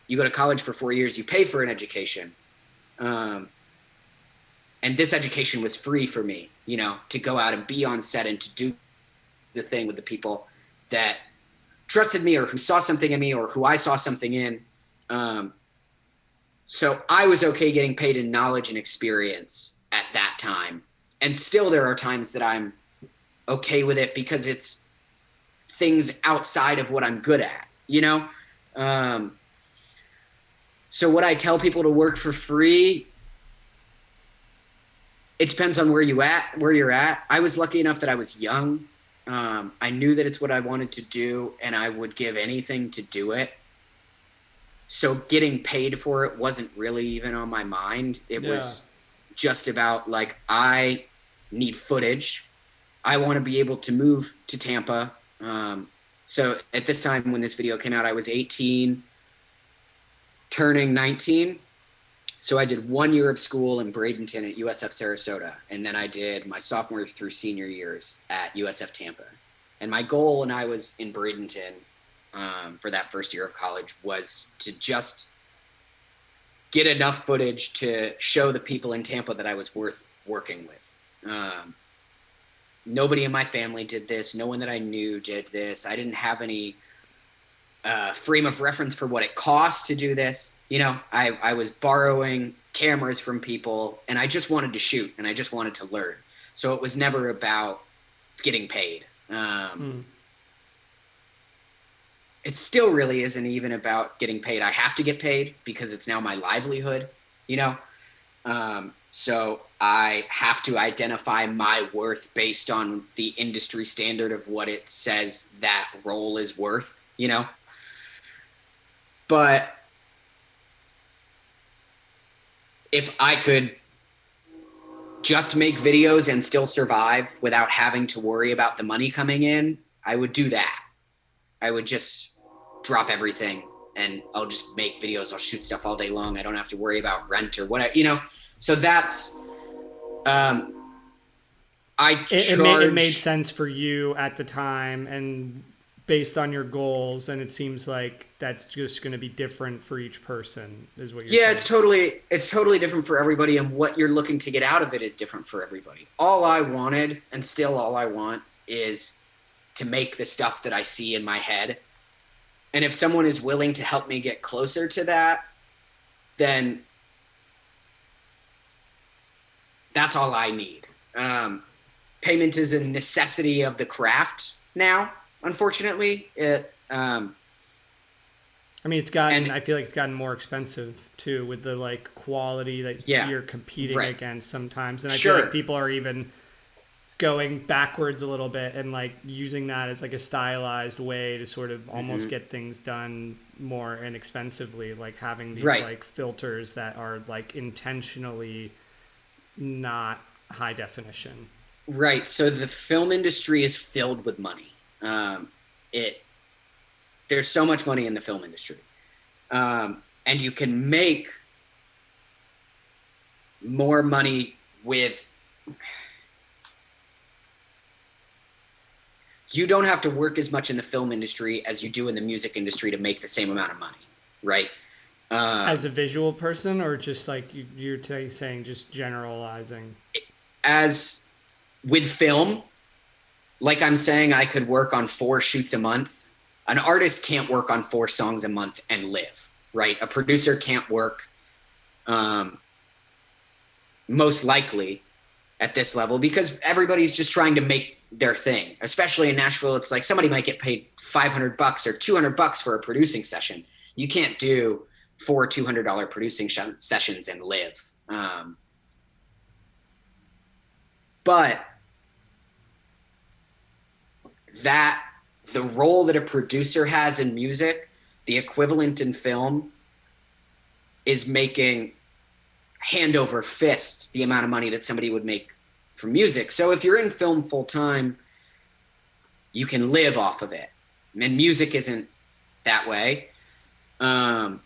You go to college for 4 years, you pay for an education. And this education was free for me, you know, to go out and be on set and to do the thing with the people that trusted me or who saw something in me or who I saw something in. So I was okay getting paid in knowledge and experience at that time. And still there are times that I'm okay with it because it's things outside of what I'm good at, you know? So would I tell people to work for free? It depends on where you're at. I was lucky enough that I was young. I knew that it's what I wanted to do, and I would give anything to do it. So getting paid for it wasn't really even on my mind. It was just about like, I need footage. I want to be able to move to Tampa. So at this time when this video came out, I was 18, turning 19. So I did 1 year of school in Bradenton at USF Sarasota. And then I did my sophomore through senior years at USF Tampa. And my goal when I was in Bradenton for that first year of college was to just get enough footage to show the people in Tampa that I was worth working with. Nobody in my family did this. No one that I knew did this. I didn't have any frame of reference for what it cost to do this. You know, I was borrowing cameras from people, and I just wanted to shoot, and I just wanted to learn. So it was never about getting paid. It still really isn't even about getting paid. I have to get paid because it's now my livelihood, you know? So I have to identify my worth based on the industry standard of what it says that role is worth, you know? But if I could just make videos and still survive without having to worry about the money coming in, I would do that. I would just drop everything and I'll just make videos. I'll shoot stuff all day long. I don't have to worry about rent or whatever, you know? So that's, it made sense for you at the time and based on your goals. And it seems like that's just going to be different for each person is what you're saying. It's totally different for everybody. And what you're looking to get out of it is different for everybody. All I wanted, and still all I want, is to make the stuff that I see in my head. And if someone is willing to help me get closer to that, then that's all I need. Payment is a necessity of the craft now, unfortunately. I mean, I feel like it's gotten more expensive too with the like quality that you're competing against sometimes. And I feel like people are even going backwards a little bit and like using that as like a stylized way to sort of almost get things done more inexpensively, like having these like filters that are like intentionally not high definition. Right. So the film industry is filled with money. There's so much money in the film industry. And you can make more money you don't have to work as much in the film industry as you do in the music industry to make the same amount of money, right? As a visual person, or just like you're saying, just generalizing? As with film, like I'm saying, I could work on 4 shoots a month. An artist can't work on 4 songs a month and live, right? A producer can't work, most likely, at this level because everybody's just trying to make their thing. Especially in Nashville, it's like somebody might get paid $500 or $200 for a producing session. You can't do 4 $200 producing sessions and live. But the role that a producer has in music, the equivalent in film, is making hand over fist the amount of money that somebody would make from music. So if you're in film full time, you can live off of it. And music isn't that way. How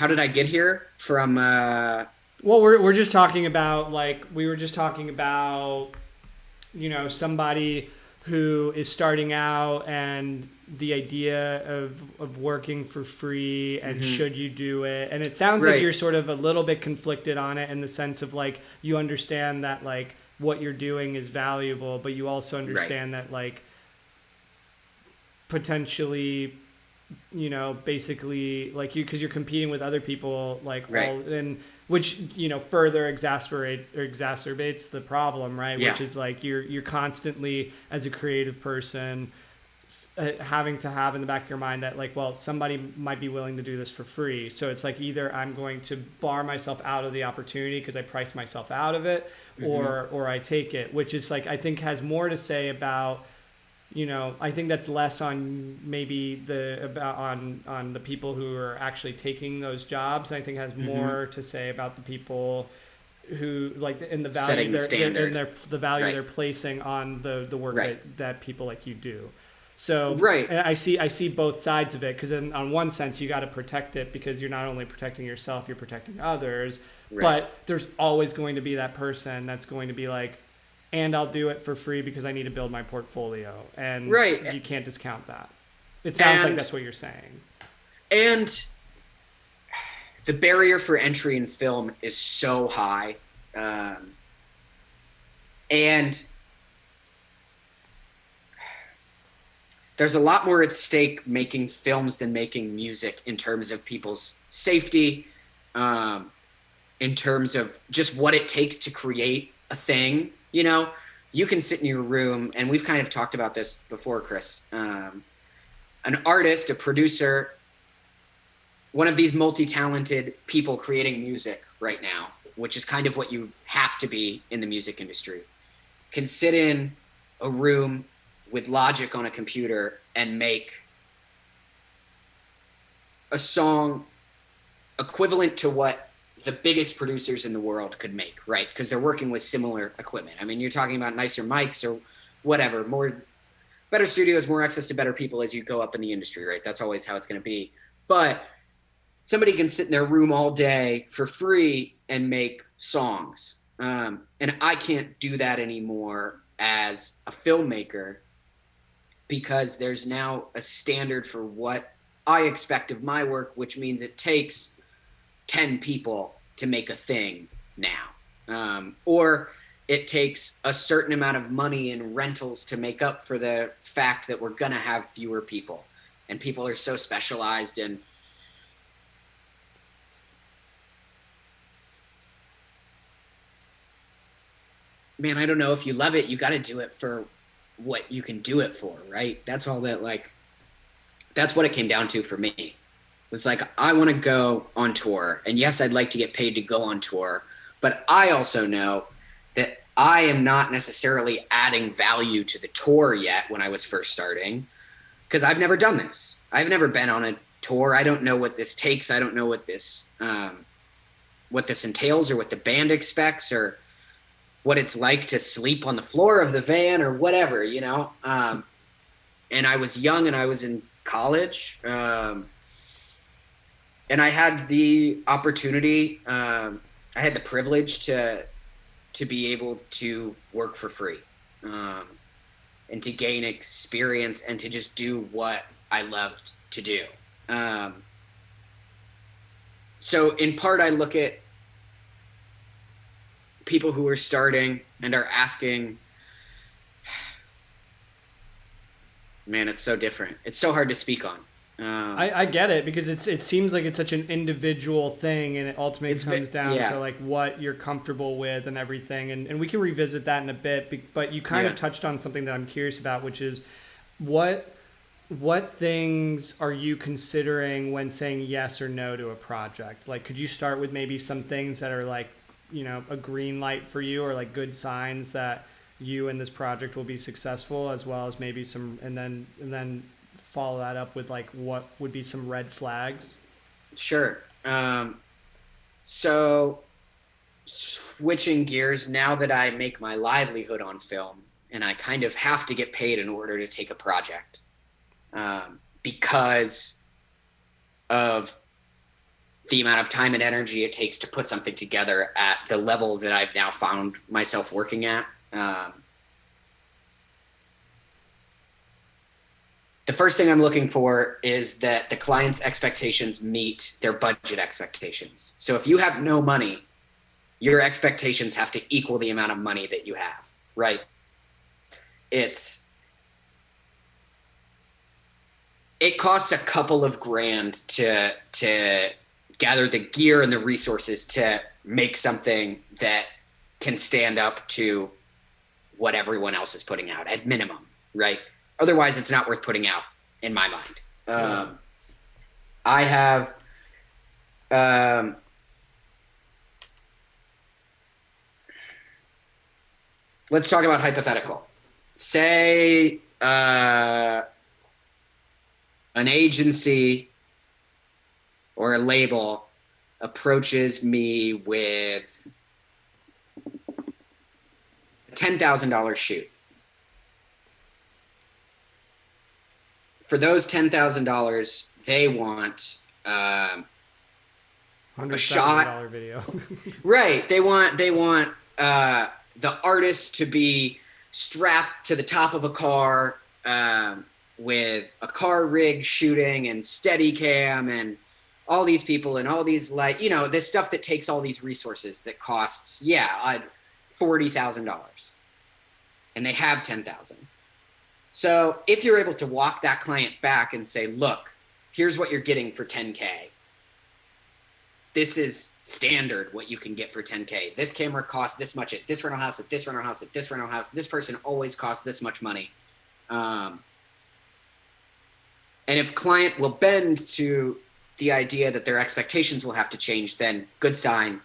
did I get here from? Well, we're just talking about you know, somebody who is starting out and the idea of working for free and should you do it. And it sounds like you're sort of a little bit conflicted on it in the sense of like, you understand that like what you're doing is valuable, but you also understand that like potentially, you know, basically like because you're competing with other people like which, you know, further exacerbates the problem, right? Which is like you're constantly as a creative person having to have in the back of your mind that like, well, somebody might be willing to do this for free. So it's like either I'm going to bar myself out of the opportunity because I price myself out of it, or I take it, which is like I think has more to say about I think that's less on maybe on the people who are actually taking those jobs. I think has more to say about the people who like in the value Setting the standard. the value Right. they're placing on the work Right. that people like you do. So Right. and I see both sides of it, because on one sense you got to protect it because you're not only protecting yourself, you're protecting others. Right. But there's always going to be that person that's going to be like, and I'll do it for free because I need to build my portfolio, and Right. you can't discount that. It sounds like And- that's what you're saying. And the barrier for entry in film is so high. And there's a lot more at stake making films than making music in terms of people's safety, in terms of just what it takes to create a thing. You can sit in your room, and we've kind of talked about this before, Chris. An artist, a producer, one of these multi-talented people creating music right now, which is kind of what you have to be in the music industry, can sit in a room with Logic on a computer and make a song equivalent to what the biggest producers in the world could make, right? Because they're working with similar equipment. I mean, you're talking about nicer mics or whatever, better studios, more access to better people as you go up in the industry, right? That's always how it's going to be. But somebody can sit in their room all day for free and make songs. And I can't do that anymore as a filmmaker, because there's now a standard for what I expect of my work, which means it takes 10 people to make a thing now. Or it takes a certain amount of money in rentals to make up for the fact that we're going to have fewer people. And people are so specialized in man, I don't know, if you love it, you got to do it for what you can do it for, right? That's all that, like, that's what it came down to for me. It was like, I want to go on tour, and yes, I'd like to get paid to go on tour, but I also know that I am not necessarily adding value to the tour yet when I was first starting, because I've never done this. I've never been on a tour. I don't know what this takes. I don't know what this entails, or what the band expects, or what it's like to sleep on the floor of the van, or whatever, and I was young, and I was in college, and I had the opportunity, I had the privilege to be able to work for free, and to gain experience, and to just do what I loved to do. So in part, I look at people who are starting and are asking, man, it's so different. It's so hard to speak on. I get it, because it seems like it's such an individual thing, and it ultimately comes down to like what you're comfortable with and everything. And we can revisit that in a bit, but you kind of touched on something that I'm curious about, which is what things are you considering when saying yes or no to a project? Like, could you start with maybe some things that are like, a green light for you, or like good signs that you and this project will be successful, as well as maybe some, and then follow that up with like what would be some red flags? Sure. So switching gears, now that I make my livelihood on film, and I kind of have to get paid in order to take a project, because of the amount of time and energy it takes to put something together at the level that I've now found myself working at. The first thing I'm looking for is that the client's expectations meet their budget expectations. So if you have no money, your expectations have to equal the amount of money that you have, right? It costs a couple of grand to gather the gear and the resources to make something that can stand up to what everyone else is putting out at minimum, right? Otherwise, it's not worth putting out, in my mind. I have let's talk about hypothetical. Say an agency or a label approaches me with a $10,000 shoot. For those $10,000, they want a shot. video. Right. They want the artist to be strapped to the top of a car with a car rig shooting and Steadicam and all these people and all these, like, you know, this stuff that takes all these resources that costs $40,000, and they have 10,000. So if you're able to walk that client back and say, look, here's what you're getting for 10K. This is standard what you can get for 10K. This camera costs this much at this rental house, at this rental house, at this rental house. This person always costs this much money. And if client will bend to the idea that their expectations will have to change, then good sign,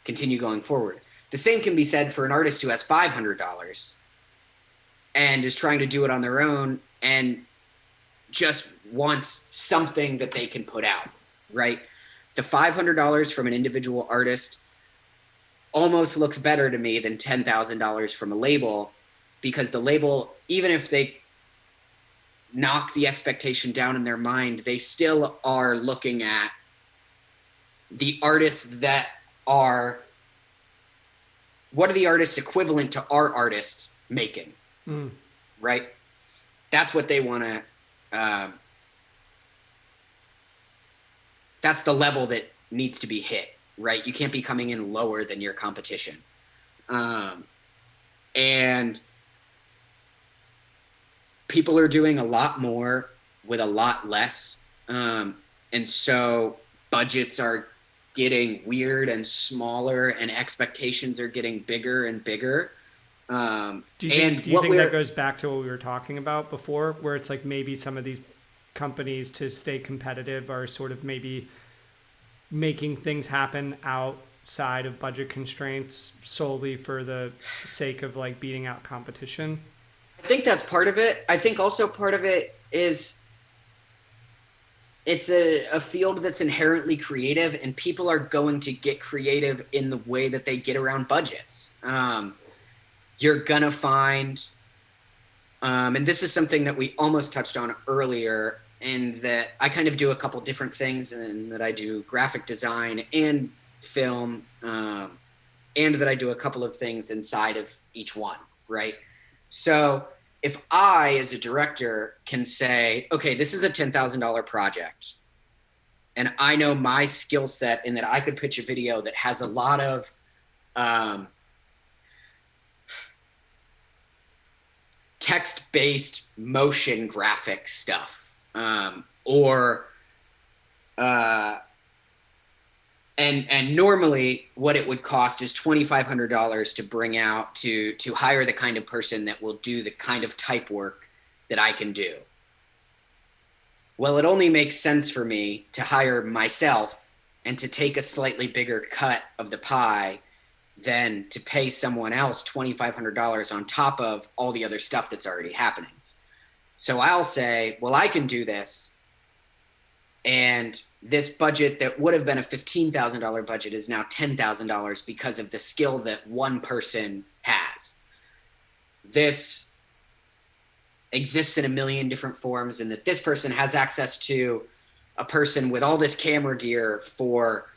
continue going forward. The same can be said for an artist who has $500 and is trying to do it on their own and just wants something that they can put out, right? The $500 from an individual artist almost looks better to me than $10,000 from a label, because the label, even if they knock the expectation down in their mind, they still are looking at the artists that are, what are the artists equivalent to our artists making, right? That's what they want to, that's the level that needs to be hit, right? You can't be coming in lower than your competition. And people are doing a lot more with a lot less. And so budgets are getting weird and smaller, and expectations are getting bigger and bigger. Do you think that goes back to what we were talking about before, where it's like maybe some of these companies, to stay competitive, are sort of maybe making things happen outside of budget constraints solely for the sake of like beating out competition? I think that's part of it. I think also part of it is it's a field that's inherently creative, and people are going to get creative in the way that they get around budgets. You're gonna find, and this is something that we almost touched on earlier, in that I kind of do a couple different things, and that I do graphic design and film, and that I do a couple of things inside of each one, right? So if I, as a director, can say, okay, this is a $10,000 project, and I know my skill set in that I could pitch a video that has a lot of text-based motion graphic stuff, and normally what it would cost is $2,500 to bring out to hire the kind of person that will do the kind of type work that I can do. Well, it only makes sense for me to hire myself and to take a slightly bigger cut of the pie than to pay someone else $2,500 on top of all the other stuff that's already happening. So I'll say, well, I can do this, and this budget that would have been a $15,000 budget is now $10,000 because of the skill that one person has. This exists in a million different forms, and that this person has access to a person with all this camera gear for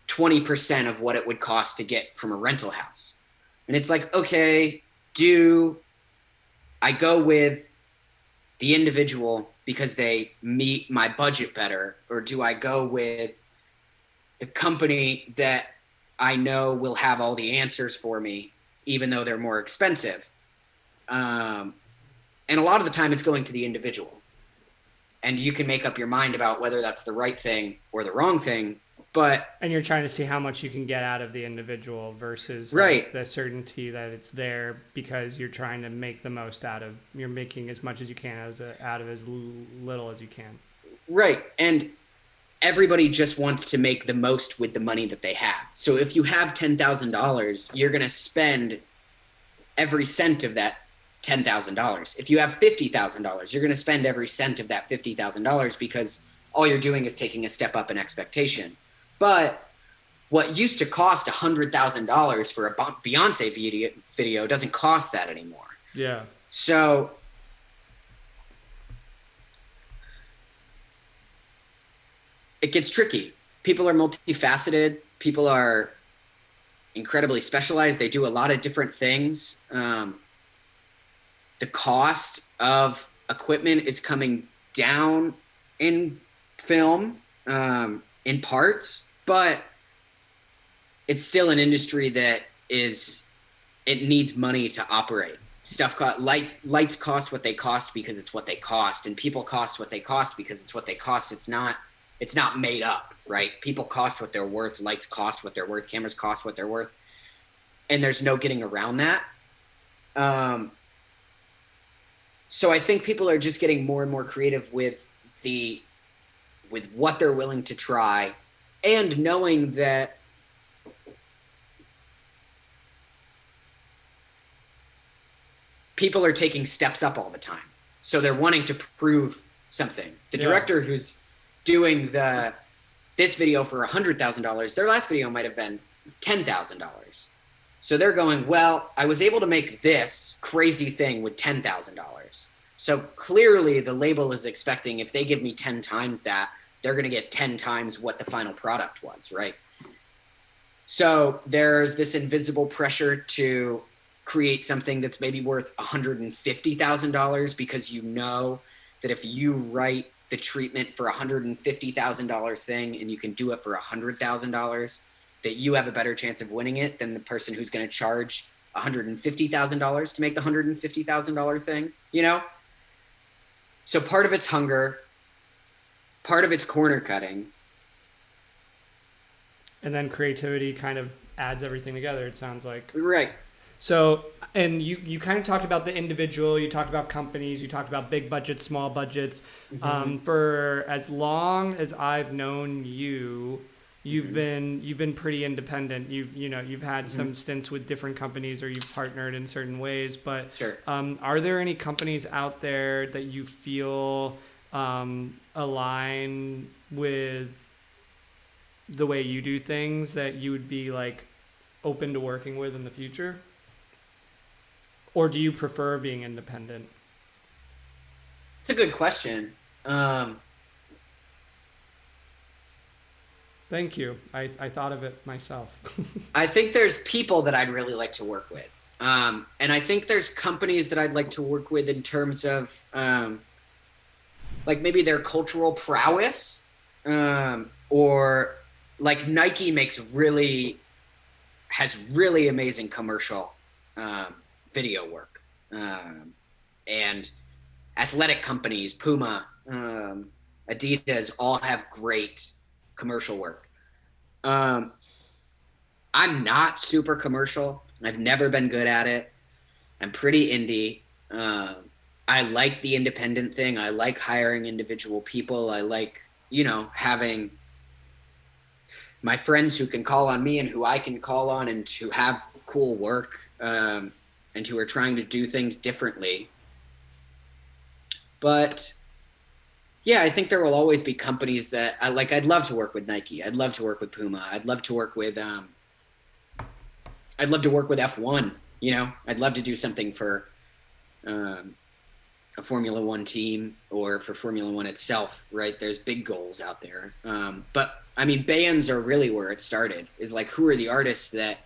20% of what it would cost to get from a rental house. And it's like, okay, do I go with the individual because they meet my budget better, or do I go with the company that I know will have all the answers for me, even though they're more expensive? And a lot of the time it's going to the individual, and you can make up your mind about whether that's the right thing or the wrong thing. And you're trying to see how much you can get out of the individual versus right. The certainty that it's there, because you're trying to make the most you're making as much as you can out of as little as you can. Right. And everybody just wants to make the most with the money that they have. So if you have $10,000, you're going to spend every cent of that $10,000. If you have $50,000, you're going to spend every cent of that $50,000 because all you're doing is taking a step up in expectation. But what used to cost $100,000 for a Beyonce video doesn't cost that anymore. Yeah. So it gets tricky. People are multifaceted. People are incredibly specialized. They do a lot of different things. The cost of equipment is coming down in film, in parts, but it's still an industry that it needs money to operate. Lights cost what they cost because it's what they cost, and people cost what they cost because it's what they cost. It's not made up, right? People cost what they're worth. Lights cost what they're worth. Cameras cost what they're worth. And there's no getting around that. So I think people are just getting more and more creative with what they're willing to try, and knowing that people are taking steps up all the time. So they're wanting to prove something. The director who's doing this video for $100,000, their last video might have been $10,000. So they're going, well, I was able to make this crazy thing with $10,000. So clearly the label is expecting if they give me 10 times that, they're going to get 10 times what the final product was, right? So there's this invisible pressure to create something that's maybe worth $150,000 because you know that if you write the treatment for $150,000 thing and you can do it for $100,000, that you have a better chance of winning it than the person who's going to charge $150,000 to make the $150,000 thing, you know? So part of it's hunger, part of it's corner cutting. And then creativity kind of adds everything together, it sounds like. Right. So, and you kind of talked about the individual, you talked about companies, you talked about big budgets, small budgets. Mm-hmm. For as long as I've known you, you've been pretty independent. You've had some stints with different companies, or you've partnered in certain ways. But sure. Are there any companies out there that you feel align with the way you do things that you would be like open to working with in the future? Or do you prefer being independent? It's a good question. Thank you. I thought of it myself. I think there's people that I'd really like to work with. And I think there's companies that I'd like to work with in terms of like maybe their cultural prowess, or like Nike has really amazing commercial video work, and athletic companies, Puma, Adidas, all have great commercial work. I'm not super commercial. I've never been good at it. I'm pretty indie. I like the independent thing. I like hiring individual people. I like, having my friends who can call on me and who I can call on, and to have cool work, and who are trying to do things differently. But yeah, I think there will always be companies that I'd love to work with Nike. I'd love to work with Puma. I'd love to work with F1, I'd love to do something for a Formula One team, or for Formula One itself, right? There's big goals out there. But I mean, bands are really where it started, is like, who are the artists that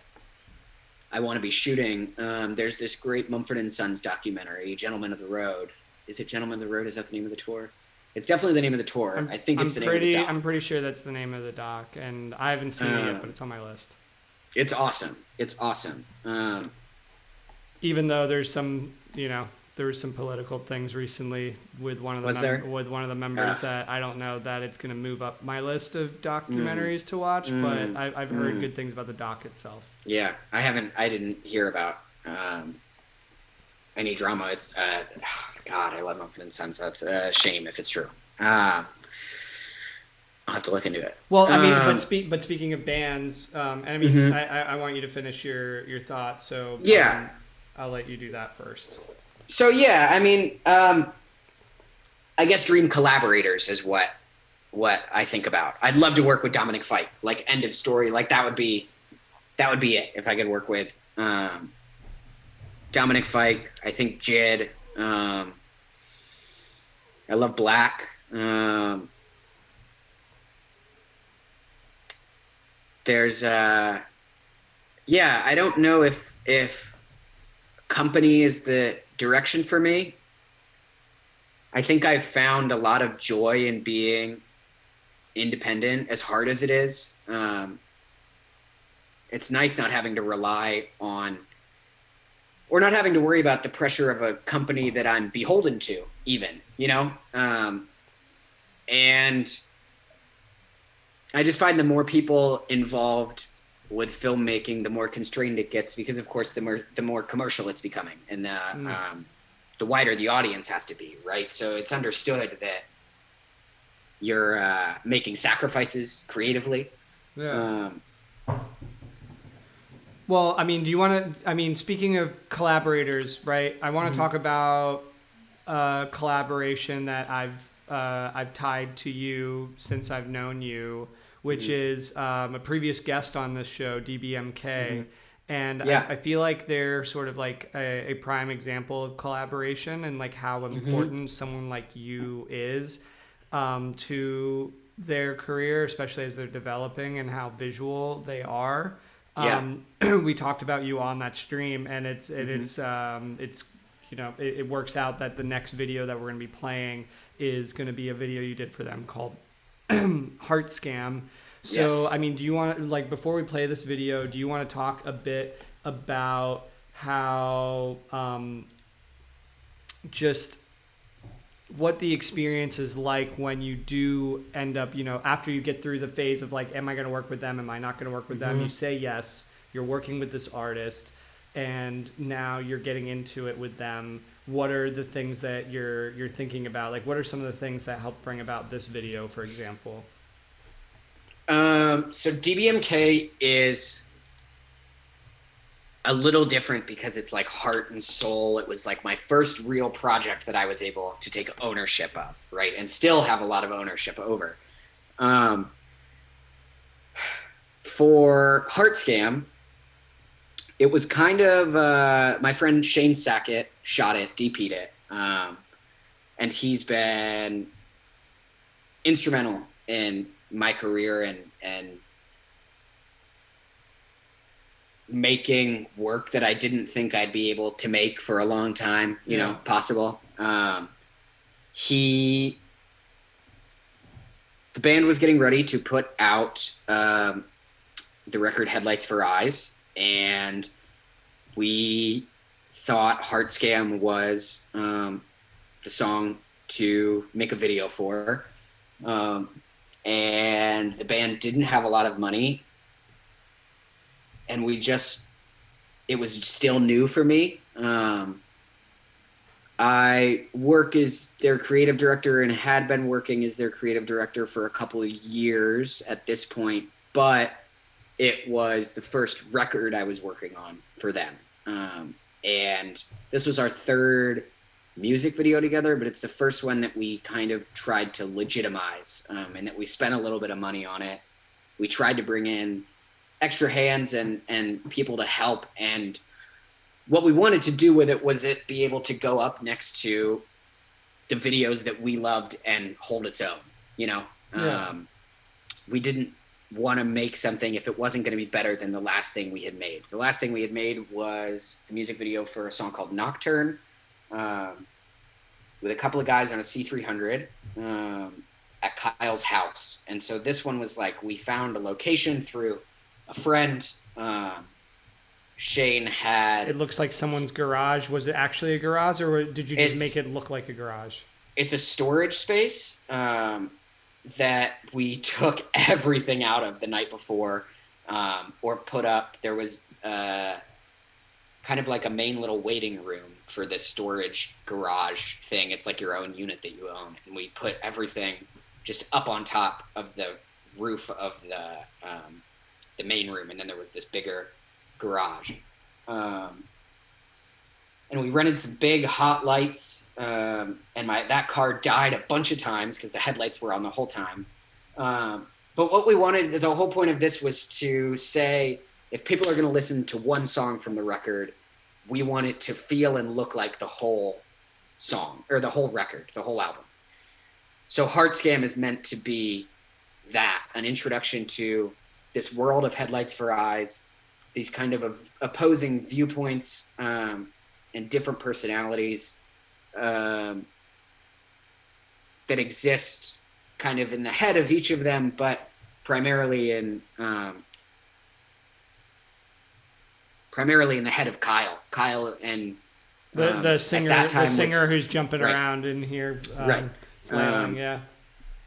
I want to be shooting? There's this great Mumford & Sons documentary, Gentlemen of the Road. Is it Gentlemen of the Road? Is that the name of the tour? It's definitely the name of the tour. I think it's the name of the doc. I'm pretty sure that's the name of the doc, and I haven't seen it yet, but it's on my list. It's awesome. Even though there's some, there was some political things recently with one of the members that I don't know that it's going to move up my list of documentaries to watch, but I've heard good things about the doc itself. Yeah, I didn't hear about any drama. It's God, I love Mumford & Sons. That's a shame if it's true. I'll have to look into it. Well, I mean, but speaking of bands, and I mean, I want you to finish your thoughts, so yeah, I'll let you do that first. So yeah, I mean, I guess dream collaborators is what I think about. I'd love to work with Dominic Fike. Like, end of story. Like, that would be it if I could work with Dominic Fike. I think Jid. I love Black. There's I don't know if company is the direction for me. I think I've found a lot of joy in being independent, as hard as it is. It's nice not having to rely on, or not having to worry about the pressure of a company that I'm beholden to, even, you know? And I just find the more people involved with filmmaking, the more constrained it gets, because of course the more commercial it's becoming, and the wider the audience has to be, right? So it's understood that you're making sacrifices creatively. Yeah. Well, I mean, do you want to? I mean, speaking of collaborators, right? I want to talk about a collaboration that I've tied to you since I've known you, which is a previous guest on this show, DBMK. And I feel like they're sort of like a prime example of collaboration, and like how important someone like you is to their career, especially as they're developing, and how visual they are. We talked about you on that stream, and it's you know, it works out that the next video that we're going to be playing is going to be a video you did for them called Heart Scam. So, I mean, do you want to, like, before we play this video, do you want to talk a bit about how just what the experience is like when you do end up, you know, after you get through the phase of like, am I going to work with them? Am I not going to work with them? You say yes, you're working with this artist, and now you're getting into it with them. What are the things that you're thinking about? Like, what are some of the things that help bring about this video, for example? So DBMK is a little different because it's like heart and soul. It was like my first real project that I was able to take ownership of, right? And still have a lot of ownership over. For Heart Scam, it was kind of, my friend Shane Sackett shot it, DP'd it. And he's been instrumental in my career and making work that I didn't think I'd be able to make for a long time, you know, possible. The band was getting ready to put out the record Headlights for Eyes, and we thought Heart Scam was the song to make a video for. And the band didn't have a lot of money, and it was still new for me. I work as their creative director and had been working as their creative director for a couple of years at this point, but it was the first record I was working on for them. And this was our third music video together, but it's the first one that we kind of tried to legitimize, and that we spent a little bit of money on it. We tried to bring in extra hands and people to help, and what we wanted to do with it was it be able to go up next to the videos that we loved and hold its own, you know. We didn't want to make something if it wasn't going to be better than the last thing we had made. The last thing we had made was the music video for a song called Nocturne, with a couple of guys on a C300 at Kyle's house. And so this one was like, we found a location through a friend. Shane had... It looks like someone's garage. Was it actually a garage, or did you just make it look like a garage? It's a storage space that we took everything out of the night before, or put up. There was kind of like a main little waiting room for this storage garage thing. It's like your own unit that you own. And we put everything just up on top of the roof of the main room. And then there was this bigger garage. And and we rented some big hot lights, and that car died a bunch of times because the headlights were on the whole time. But what we wanted, the whole point of this was to say, if people are going to listen to one song from the record, we want it to feel and look like the whole song, or the whole record, the whole album. So Heart Scam is meant to be that, an introduction to this world of Headlights for Eyes, these kind of opposing viewpoints and different personalities that exist kind of in the head of each of them, but primarily in the head of Kyle. Kyle and the singer, at that time the singer was, who's jumping right. around in here, Right. flailing, yeah.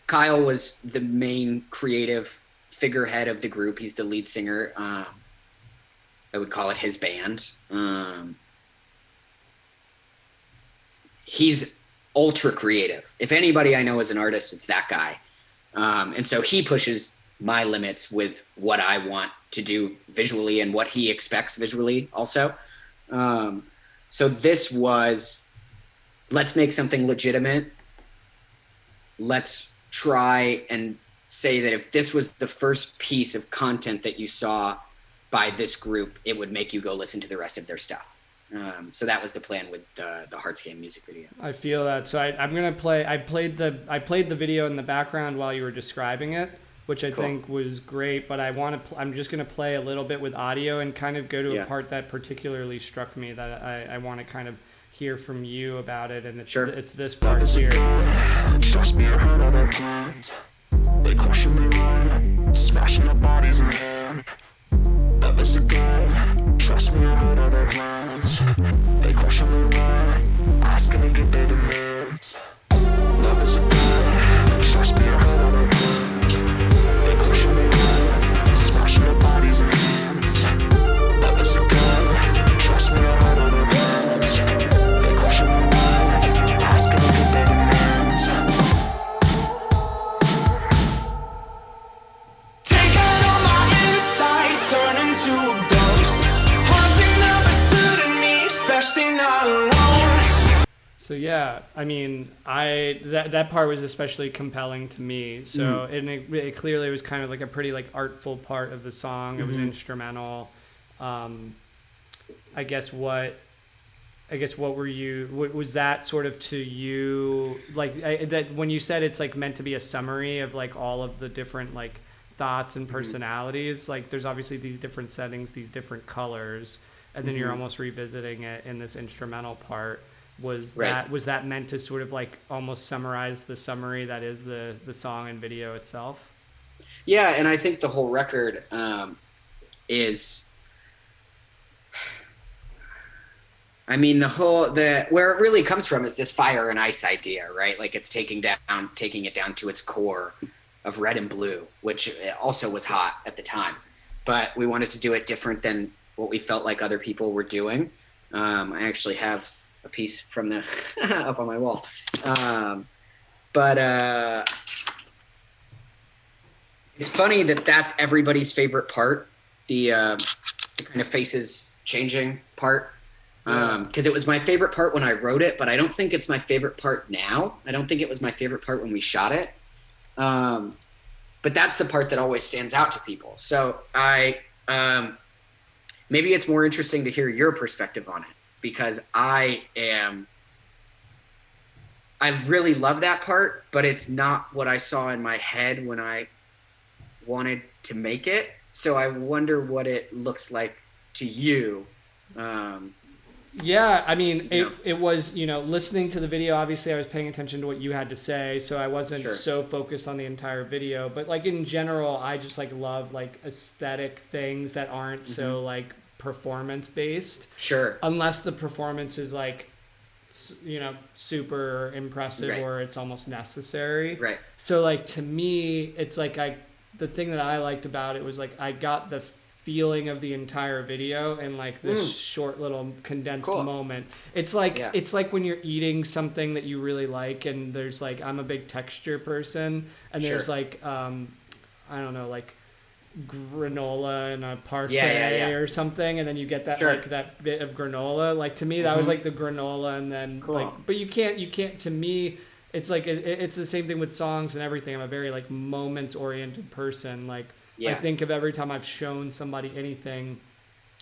Kyle was the main creative figurehead of the group. He's the lead singer. I would call it his band. He's ultra creative. If anybody I know is an artist, it's that guy. And so he pushes my limits with what I want to do visually and what he expects visually also. So this was, let's make something legitimate. Let's try and say that if this was the first piece of content that you saw by this group, it would make you go listen to the rest of their stuff. So that was the plan with the Hearts Game music video. I feel that. So I'm gonna play. I played the video in the background while you were describing it, which I think was great. But I'm just gonna play a little bit with audio and kind of go to a part that particularly struck me that I want to kind of hear from you about it. And it's this part here. Trust me, I heard all their plans. They crushing me run, smashing our bodies in hand. Love is a gun. Trust me, I heard all their plans. They crushing me run, asking to get their demands. Love is a gun. Trust me, I heard all their plans. They crushing me run, smashing our bodies in hands. Love is a gun. Trust me, I heard all their plans. They crushing me run, asking to get their demands. Turn into a ghost, haunting the pursuit of me, especially not alone. So yeah, I mean, that part was especially compelling to me. So and it clearly was kind of like a pretty like artful part of the song. It was instrumental. I guess what were you? What was that sort of to you? Like that when you said it's like meant to be a summary of like all of the different like thoughts and personalities, like there's obviously these different settings, these different colors, and then you're almost revisiting it in this instrumental part. Was that meant to sort of like almost summarize the summary that is the song and video itself? Yeah, and I think the whole record is, I mean, where it really comes from is this fire and ice idea, right? Like it's taking it down to its core of red and blue, which also was hot at the time, but we wanted to do it different than what we felt like other people were doing. I actually have a piece from the up on my wall, but it's funny that's everybody's favorite part, the kind of faces changing part, because it was my favorite part when I wrote it, but I don't think it's my favorite part now. I don't think it was my favorite part when we shot it. But that's the part that always stands out to people. So maybe it's more interesting to hear your perspective on it, because I really love that part, but it's not what I saw in my head when I wanted to make it. So I wonder what it looks like to you. Yeah, I mean, it was, listening to the video, obviously I was paying attention to what you had to say, so I wasn't so focused on the entire video. But, like, in general, I just, like, love, like, aesthetic things that aren't so, like, performance-based. Sure. Unless the performance is, like, super impressive or it's almost necessary. Right. So, like, to me, it's, like, the thing that I liked about it was, like, I got the feeling of the entire video in like this short little condensed moment. It's like it's like when you're eating something that you really like, and there's like, I'm a big texture person, and there's like I don't know, like granola and a parfait Yeah. or something, and then you get that Sure. like that bit of granola. Like to me, that was like the granola, and then Cool. like, but you can't. To me, it's like it's the same thing with songs and everything. I'm a very like moments oriented person. Like I Yeah. think of every time I've shown somebody anything,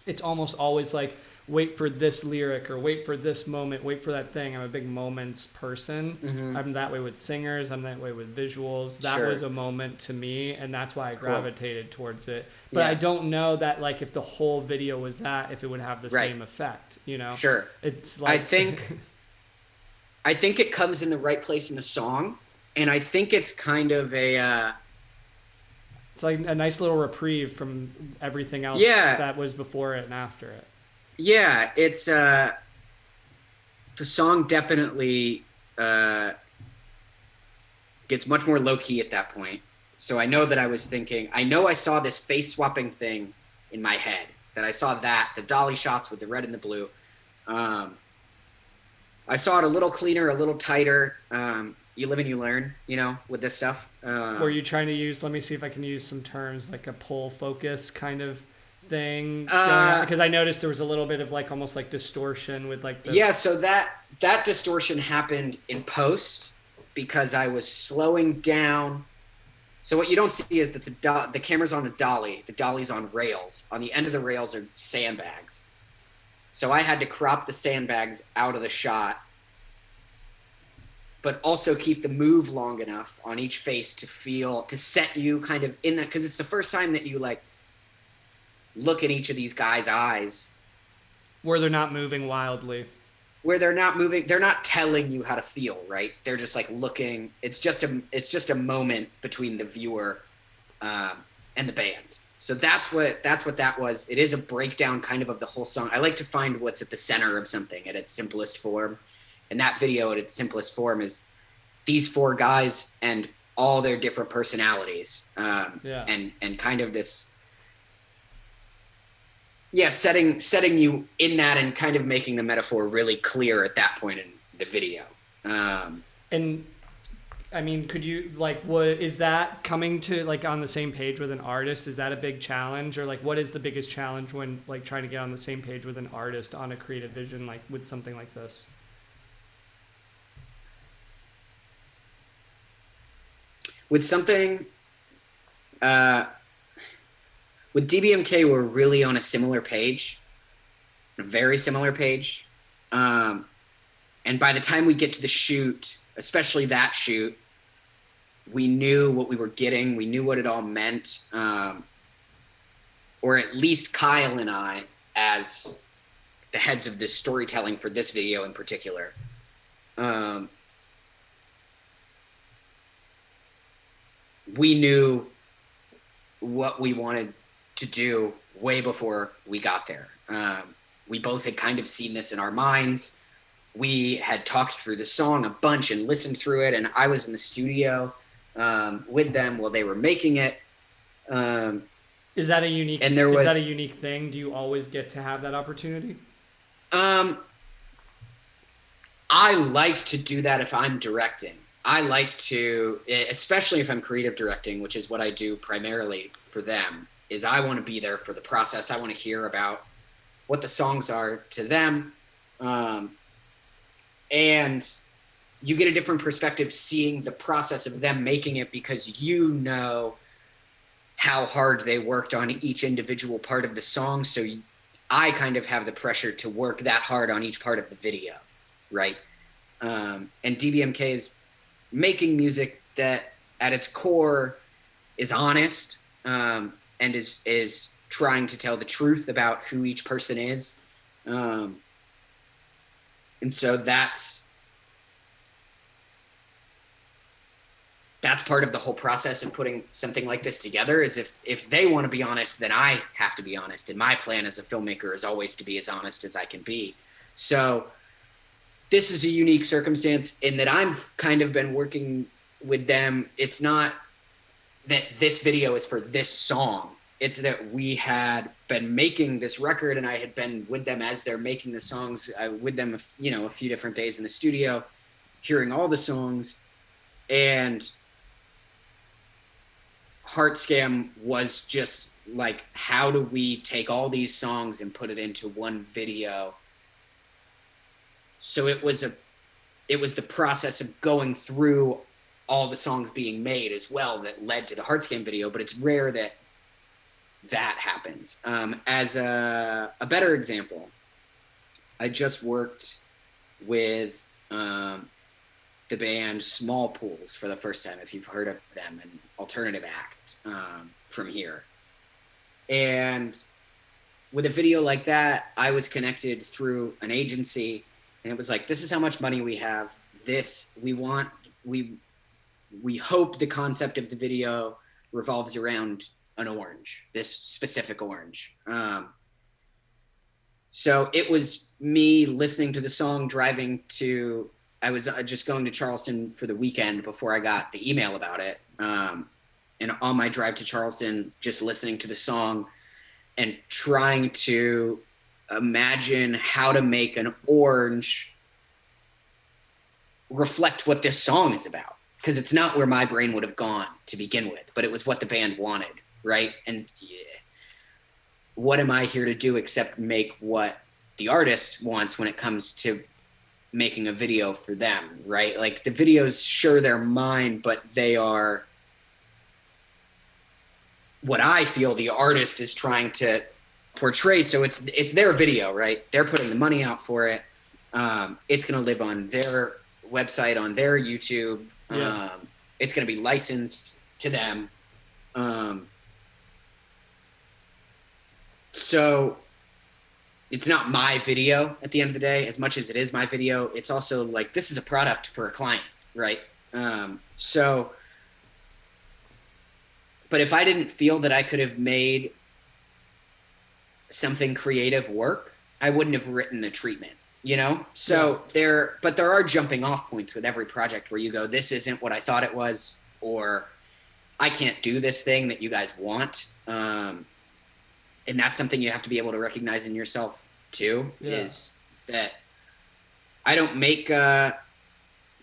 it's almost always like wait for this lyric or wait for this moment, wait for that thing. I'm a big moments person. I'm that way with singers. I'm that way with visuals. That Sure. was a moment to me, and that's why I gravitated towards it. But Yeah. I don't know that like if the whole video was that, if it would have the Right. same effect, you know? Sure. It's like I think it comes in the right place in the song, and I think it's kind of a it's like a nice little reprieve from everything else Yeah. that was before it and after it. yeah, it's the song definitely gets much more low key at that point. So I know that I was thinking, I know I saw this face swapping thing in my head, that I saw that, the dolly shots with the red and the blue. I saw it a little cleaner, a little tighter. You live and you learn, you know, with this stuff. Were you trying to use, let me see if I can use some terms, like a pull focus kind of thing? Because I noticed there was a little bit of like almost like distortion with like the... Yeah, so that distortion happened in post because I was slowing down. So what you don't see is that the camera's on a dolly. The dolly's on rails. On the end of the rails are sandbags. So I had to crop the sandbags out of the shot, but also keep the move long enough on each face to set you kind of in that, because it's the first time that you like look at each of these guys' eyes. Where they're not moving wildly. Where they're not moving, they're not telling you how to feel, right? They're just like looking. It's just a moment between the viewer and the band. So that's what that was. It is a breakdown kind of the whole song. I like to find what's at the center of something at its simplest form. And that video at its simplest form is these four guys and all their different personalities. And kind of this, setting you in that and kind of making the metaphor really clear at that point in the video. And I mean, could you like, what is that coming to like on the same page with an artist? Is that a big challenge, or like what is the biggest challenge when like trying to get on the same page with an artist on a creative vision, like with something like this? With something, with DBMK, we're really on a similar page, a very similar page. And by the time we get to the shoot, especially that shoot, we knew what we were getting. We knew what it all meant. Or at least Kyle and I, as the heads of this storytelling for this video in particular, we knew what we wanted to do way before we got there. We both had kind of seen this in our minds. We had talked through the song a bunch and listened through it, and I was in the studio with them while they were making it. Is that a unique? And there was, is that a unique thing? Do you always get to have that opportunity? I like to do that if I'm directing. I like to, especially if I'm creative directing, which is what I do primarily for them, is I want to be there for the process. I want to hear about what the songs are to them. And you get a different perspective seeing the process of them making it, because you know how hard they worked on each individual part of the song. So I kind of have the pressure to work that hard on each part of the video, right? And DBMK is making music that at its core is honest, and is trying to tell the truth about who each person is. And so that's part of the whole process of putting something like this together, is if they want to be honest, then I have to be honest. And my plan as a filmmaker is always to be as honest as I can be. So this is a unique circumstance in that I've kind of been working with them. It's not that this video is for this song. It's that we had been making this record, and I had been with them as they're making the songs, with them, a few different days in the studio, hearing all the songs, and Heart Scam was just like, how do we take all these songs and put it into one video? So it was the process of going through all the songs being made as well that led to the Heart Scam video, but it's rare that happens. As a better example, I just worked with the band Small Pools for the first time, if you've heard of them, an alternative act from here. And with a video like that, I was connected through an agency, and it was like, this is how much money we have. We hope the concept of the video revolves around an orange, this specific orange. So it was me listening to the song, I was just going to Charleston for the weekend before I got the email about it. And on my drive to Charleston, just listening to the song and trying to imagine how to make an orange reflect what this song is about. Because it's not where my brain would have gone to begin with, but it was what the band wanted, right? And what am I here to do except make what the artist wants when it comes to making a video for them, right? Like, the videos, sure, they're mine, but they are what I feel the artist is trying to portray. So it's their video, right? They're putting the money out for it. It's going to live on their website, on their YouTube. Yeah. It's going to be licensed to them. So it's not my video at the end of the day, as much as it is my video. It's also like, this is a product for a client, right? But if I didn't feel that I could have made something creative work, I wouldn't have written a treatment. You know, so there are jumping off points with every project where you go, this isn't what I thought it was, or I can't do this thing that you guys want. And that's something you have to be able to recognize in yourself too, is that I don't make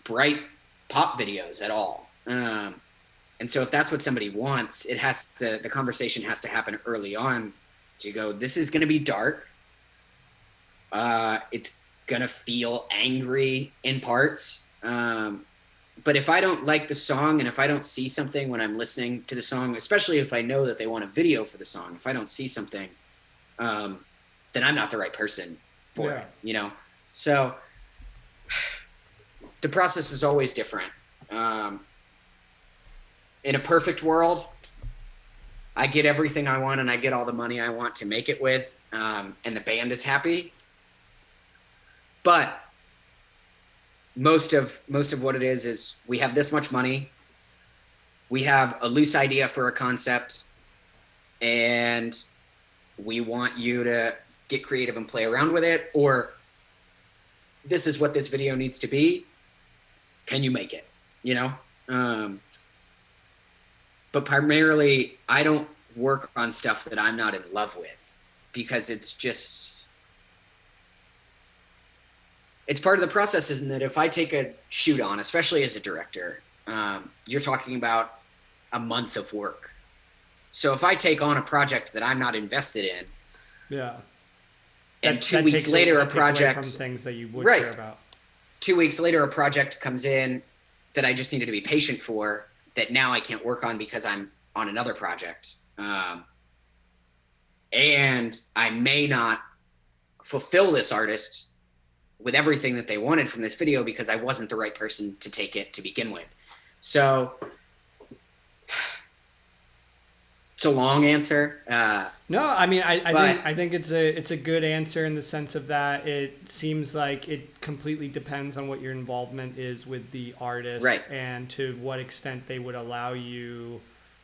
bright pop videos at all. And so if that's what somebody wants, the conversation has to happen early on to go, this is going to be dark. It's gonna feel angry in parts, but if I don't like the song, and if I don't see something when I'm listening to the song, especially if I know that they want a video for the song, if I don't see something, then I'm not the right person for it, you know? So the process is always different. In a perfect world, I get everything I want and I get all the money I want to make it with, and the band is happy. But most of what it is we have this much money, we have a loose idea for a concept, and we want you to get creative and play around with it, or this is what this video needs to be. Can you make it? You know? But primarily, I don't work on stuff that I'm not in love with, because it's part of the process, isn't it? If I take a shoot on, especially as a director, you're talking about a month of work. So if I take on a project that I'm not invested in, and 2 weeks later a project from things that you would care about. 2 weeks later a project comes in that I just needed to be patient for, that now I can't work on because I'm on another project, and I may not fulfill this artist with everything that they wanted from this video because I wasn't the right person to take it to begin with. So it's a long answer. No, I mean, I think it's a good answer in the sense of that it seems like it completely depends on what your involvement is with the artist, right, and to what extent they would allow you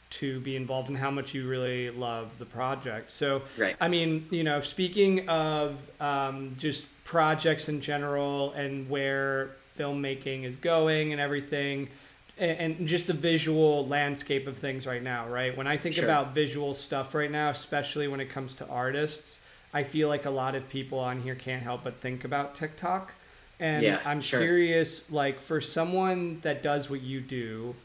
to be involved and how much you really love the project. So, right. I mean, you know, speaking of just projects in general and where filmmaking is going and everything, and just the visual landscape of things right now, right? When I think about visual stuff right now, especially when it comes to artists, I feel like a lot of people on here can't help but think about TikTok. And I'm curious, like, for someone that does what you do,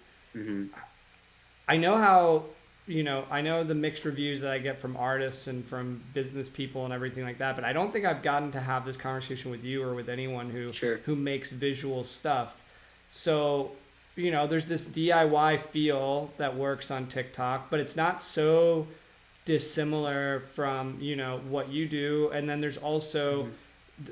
I know how I know the mixed reviews that I get from artists and from business people and everything like that, but I don't think I've gotten to have this conversation with you or with anyone who makes visual stuff. So, there's this DIY feel that works on TikTok, but it's not so dissimilar from, what you do. And then there's also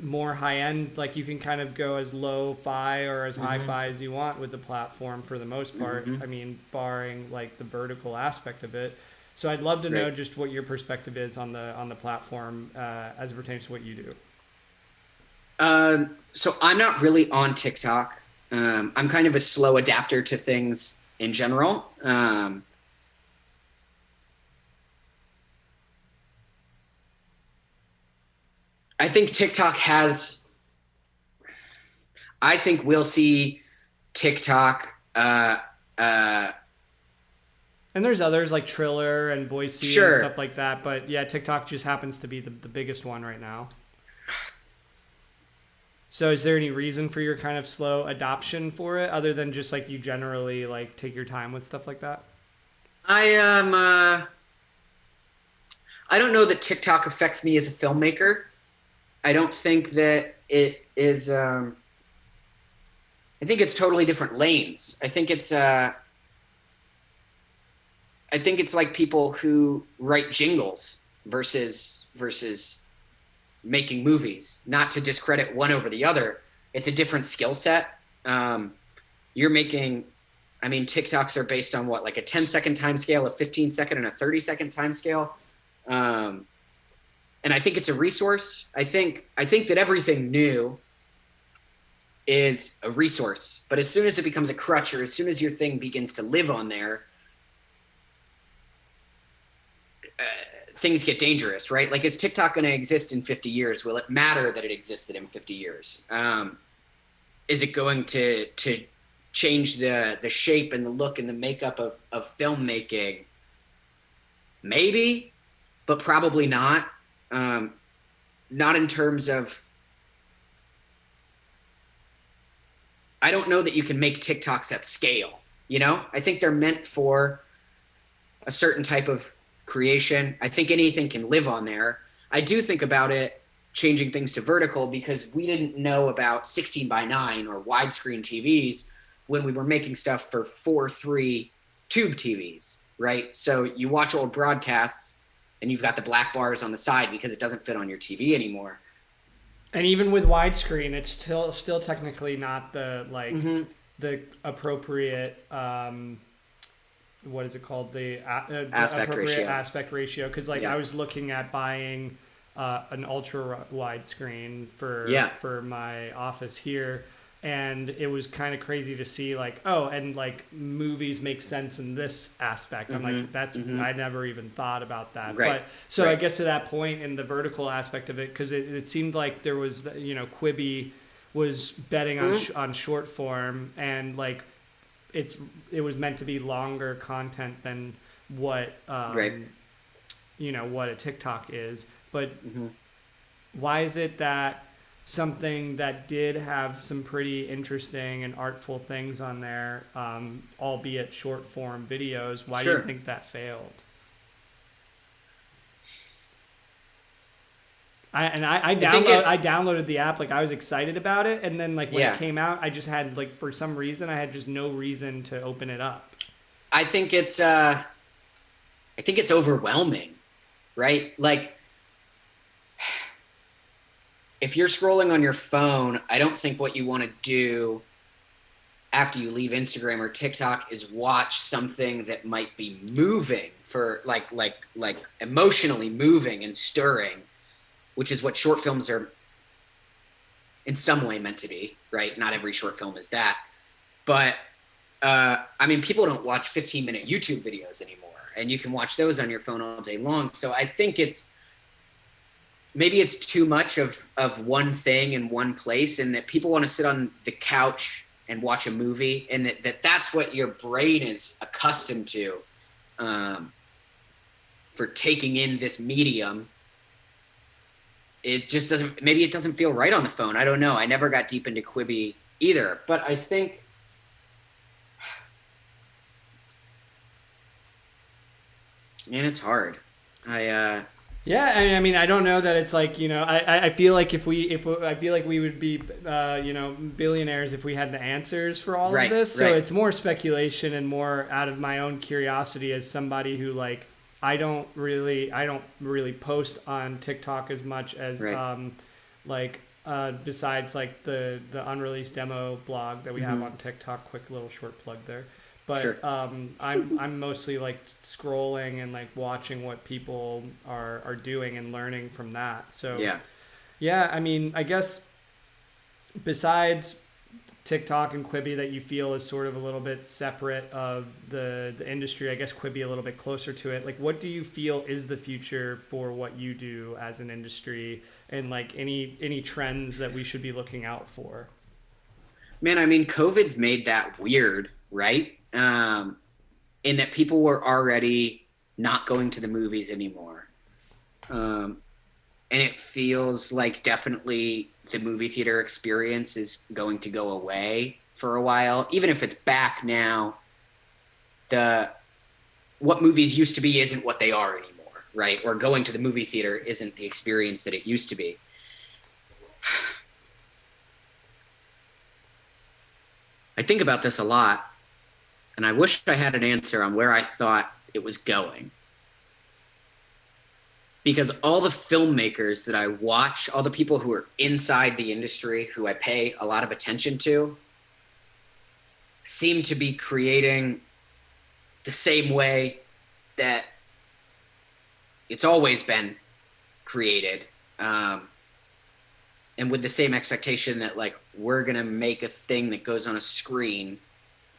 more high end, like you can kind of go as low-fi or as hi-fi as you want with the platform for the most part. I mean, barring like the vertical aspect of it. So I'd love to know just what your perspective is on the platform as it pertains to what you do. So I'm not really on TikTok. I'm kind of a slow adapter to things in general. I think I think we'll see TikTok. And there's others like Triller and Voicey and stuff like that. But yeah, TikTok just happens to be the biggest one right now. So is there any reason for your kind of slow adoption for it other than just like you generally like take your time with stuff like that? I don't know that TikTok affects me as a filmmaker. I don't think that it is. I think it's totally different lanes. I think it's like people who write jingles versus making movies. Not to discredit one over the other. It's a different skill set. You're making. I mean, TikToks are based on what, like a 10-second time scale, a 15-second, and a 30-second time scale. And I think it's a resource. I think that everything new is a resource. But as soon as it becomes a crutch, or as soon as your thing begins to live on there, things get dangerous, right? Like, is TikTok going to exist in 50 years? Will it matter that it existed in 50 years? Is it going to change the shape and the look and the makeup of filmmaking? Maybe, but probably not. Not in terms of, I don't know that you can make TikToks at scale, I think they're meant for a certain type of creation. I think anything can live on there. I do think about it changing things to vertical because we didn't know about 16:9 or widescreen TVs when we were making stuff for 4:3 tube TVs, right? So you watch old broadcasts and you've got the black bars on the side because it doesn't fit on your TV anymore. And even with widescreen, it's still technically not the the appropriate what is it called, the aspect ratio. Aspect ratio, because I was looking at buying an ultra widescreen for my office here. And it was kind of crazy to see movies make sense in this aspect. I'm like, I never even thought about that. Right. But I guess to that point in the vertical aspect of it, because it seemed like there was, Quibi was betting on short form, and it was meant to be longer content than what what a TikTok is. But why is it that something that did have some pretty interesting and artful things on there, albeit short form videos, why do you think that failed? I downloaded the app, I was excited about it, and then when it came out, I just had for some reason I had just no reason to open it up. I think it's overwhelming, right? If you're scrolling on your phone, I don't think what you want to do after you leave Instagram or TikTok is watch something that might be moving for like emotionally moving and stirring, which is what short films are in some way meant to be, right? Not every short film is that. But people don't watch 15-minute YouTube videos anymore, and you can watch those on your phone all day long. So I think maybe it's too much of one thing in one place, and that people want to sit on the couch and watch a movie, and that's what your brain is accustomed to for taking in this medium. It just doesn't feel right on the phone. I don't know. I never got deep into Quibi either, but I think Man, it's hard. Yeah, I mean, I don't know that it's like, I feel like I feel like we would be, billionaires if we had the answers for all of this. So it's more speculation and more out of my own curiosity as somebody who like, I don't really post on TikTok as much as, besides like the unreleased demo blog that we have on TikTok. Quick little short plug there. But Sure. I'm mostly like scrolling and like watching what people are doing and learning from that. So yeah, I mean, I guess besides TikTok and Quibi that you feel is sort of a little bit separate of the industry, I guess Quibi a little bit closer to it. Like, what do you feel is the future for what you do as an industry, and like any trends that we should be looking out for? Man, I mean, COVID's made that weird, right? In that people were already not going to the movies anymore. And it feels like definitely the movie theater experience is going to go away for a while. Even if it's back now, what movies used to be isn't what they are anymore, right? Or going to the movie theater isn't the experience that it used to be. I think about this a lot. And I wish I had an answer on where I thought it was going. Because all the filmmakers that I watch, all the people who are inside the industry, who I pay a lot of attention to, seem to be creating the same way that it's always been created. And with the same expectation that, like, we're going to make a thing that goes on a screen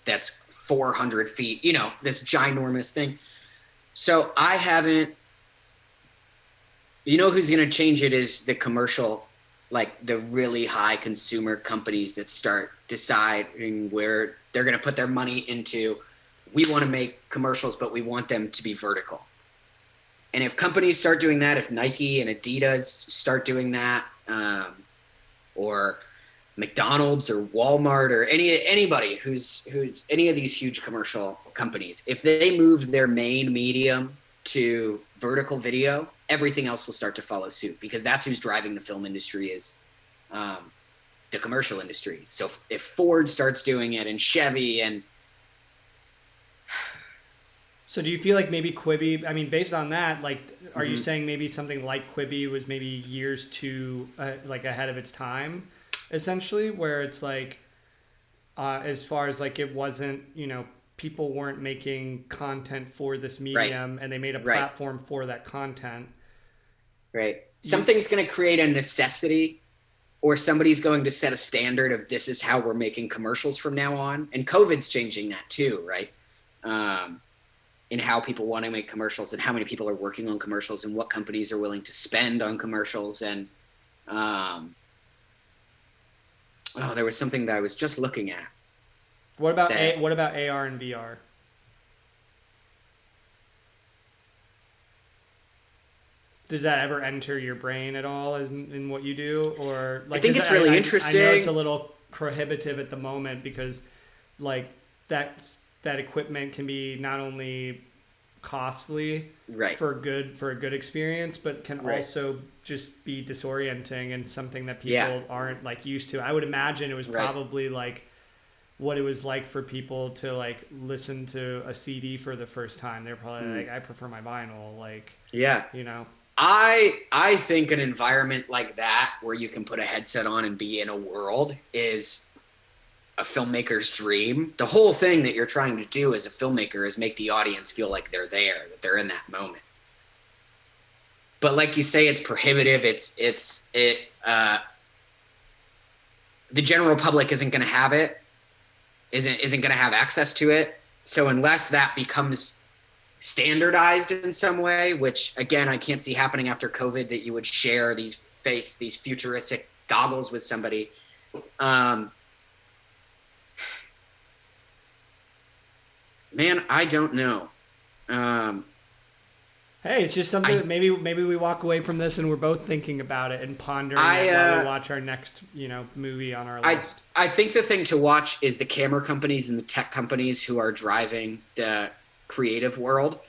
that's 400 feet, this ginormous thing. So I haven't, who's going to change it is the commercial, like the really high consumer companies that start deciding where they're going to put their money into. We want to make commercials, but we want them to be vertical. And if companies start doing that, if Nike and Adidas start doing that, or McDonald's or Walmart or anybody who's any of these huge commercial companies, if they move their main medium to vertical video, everything else will start to follow suit, because that's who's driving the film industry is the commercial industry. So if Ford starts doing it and Chevy and... So do you feel like maybe Quibi, I mean, based on that, like, are you saying maybe something like Quibi was maybe years too like ahead of its time? Essentially, where it's like, as far as like it wasn't, people weren't making content for this medium, and they made a platform for that content. Right. Something's going to create a necessity, or somebody's going to set a standard of this is how we're making commercials from now on. And COVID's changing that too, right? In how people want to make commercials and how many people are working on commercials and what companies are willing to spend on commercials. And, there was something that I was just looking at. What about AR and VR? Does that ever enter your brain at all in what you do? Or like, I think it's really interesting. I know it's a little prohibitive at the moment because like that equipment can be not only costly for a good experience, but can also just be disorienting and something that people aren't like used to. I would imagine it was probably like what it was like for people to like listen to a CD for the first time. They're probably like, I prefer my vinyl. Like, I think an environment like that where you can put a headset on and be in a world is a filmmaker's dream. The whole thing that you're trying to do as a filmmaker is make the audience feel like they're there, that they're in that moment. But like you say, it's prohibitive. The general public isn't going to have it, isn't going to have access to it. So unless that becomes standardized in some way, which again, I can't see happening after COVID, that you would share these futuristic goggles with somebody. Man, I don't know. Hey, it's just something that maybe we walk away from this and we're both thinking about it and pondering it while we watch our next, movie on our list. I think the thing to watch is the camera companies and the tech companies who are driving the creative world.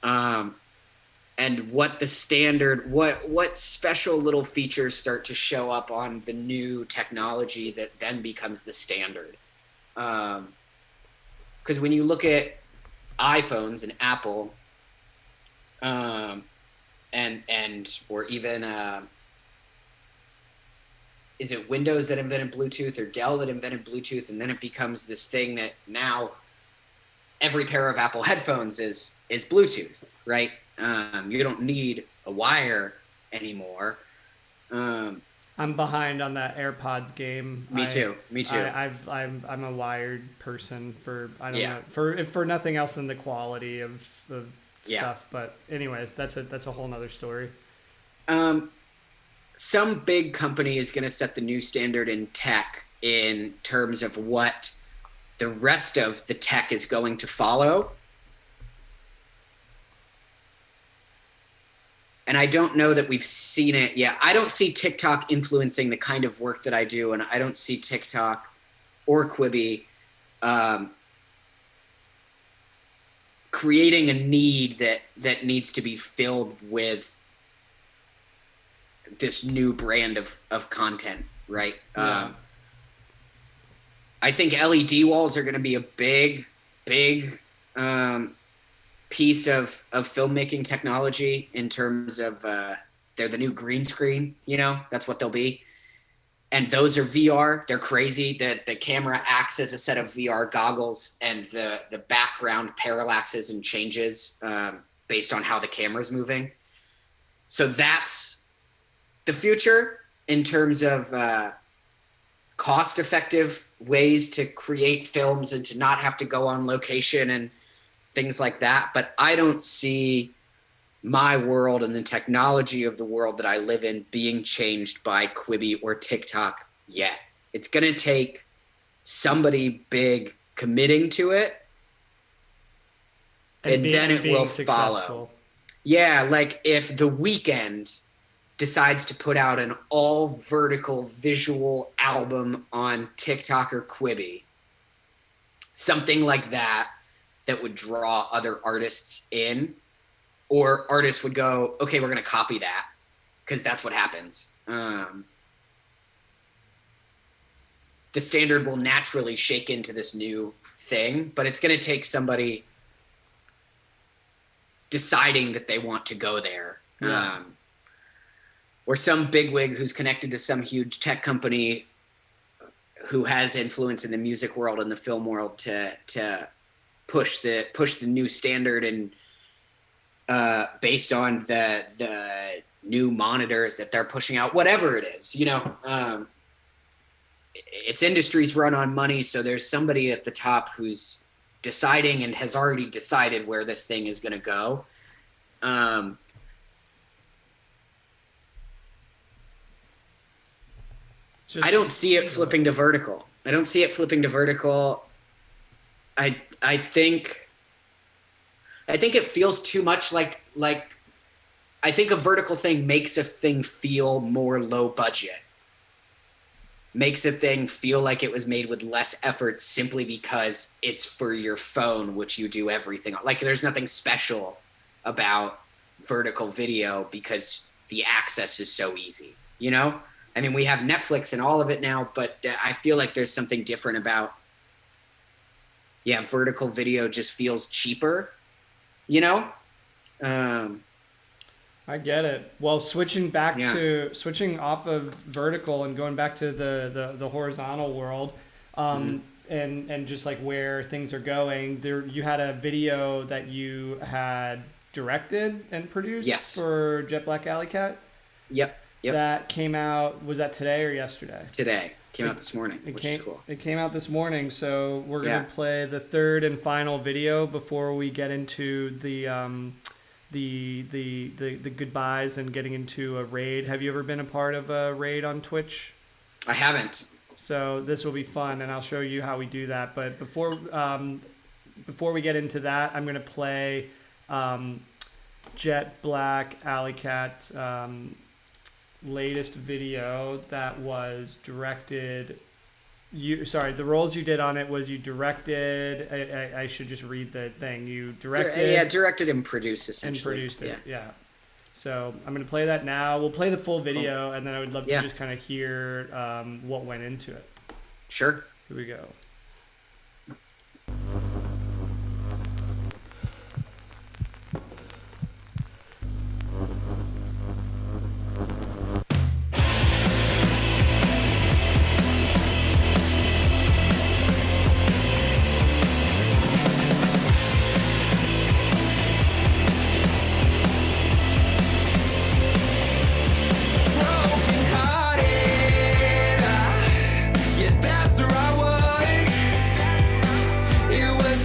And what the standard, what special little features start to show up on the new technology that then becomes the standard. Because when you look at iPhones and Apple, and or even is it Windows that invented Bluetooth or Dell that invented Bluetooth, and then it becomes this thing that now every pair of Apple headphones is Bluetooth, right? You don't need a wire anymore. I'm behind on that AirPods game. Me too. I'm a wired person for for nothing else than the quality of stuff. But anyways, that's a whole nother story. Some big company is going to set the new standard in tech in terms of what the rest of the tech is going to follow. And I don't know that we've seen it yet. I don't see TikTok influencing the kind of work that I do, and I don't see TikTok or Quibi creating a need that needs to be filled with this new brand of content, right? Yeah. I think LED walls are going to be a big piece of filmmaking technology in terms of they're the new green screen, that's what they'll be. And those are VR. They're crazy. The camera acts as a set of VR goggles, and the background parallaxes and changes based on how the camera's moving. So that's the future in terms of cost-effective ways to create films and to not have to go on location and things like that. But I don't see my world and the technology of the world that I live in being changed by Quibi or TikTok yet. It's going to take somebody big committing to it, and then it will follow. Yeah, like if The Weeknd decides to put out an all vertical visual album on TikTok or Quibi, something like that would draw other artists in, or artists would go, okay, we're going to copy that because that's what happens. The standard will naturally shake into this new thing, but it's going to take somebody deciding that they want to go there. Yeah. Or some bigwig who's connected to some huge tech company who has influence in the music world and the film world to push the new standard, and based on the new monitors that they're pushing out, whatever it is, it's industries run on money. So there's somebody at the top who's deciding and has already decided where this thing is going to go. I don't see it flipping to vertical. I think it feels too much like I think a vertical thing makes a thing feel more low budget. Makes a thing feel like it was made with less effort simply because it's for your phone, which you do everything on. Like there's nothing special about vertical video because the access is so easy, I mean, we have Netflix and all of it now, but I feel like there's something different about, vertical video just feels cheaper, I get it. Well, switching off of vertical and going back to the horizontal world, and just like where things are going, you had a video that you had directed and produced for Jet Black Alley Cat. Yep. That came out, was that today or yesterday? Today. Came out this morning, which is cool. It came out this morning, so we're going to play the third and final video before we get into the goodbyes and getting into a raid. Have you ever been a part of a raid on Twitch? I haven't. So this will be fun, and I'll show you how we do that. But before we get into that, I'm going to play Jet Black Alley Cat's latest video that was directed the roles you did on it was you directed. I should just read the thing. You directed. Yeah, directed and produced essentially. And produced it. Yeah. So I'm gonna play that now. We'll play the full video, and then I would love to just kind of hear what went into it. Sure. Here we go.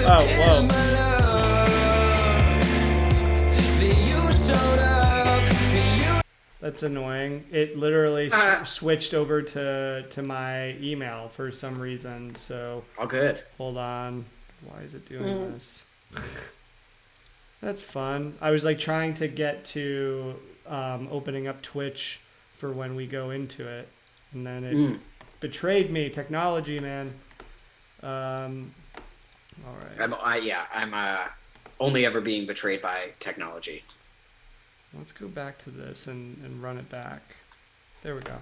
Oh, whoa. That's annoying. It literally switched over to my email for some reason. So all good. Hold on. Why is it doing this? That's fun. I was like trying to get to opening up Twitch for when we go into it, and then it betrayed me. Technology, man. All right. I'm only ever being betrayed by technology. Let's go back to this and run it back. There we go.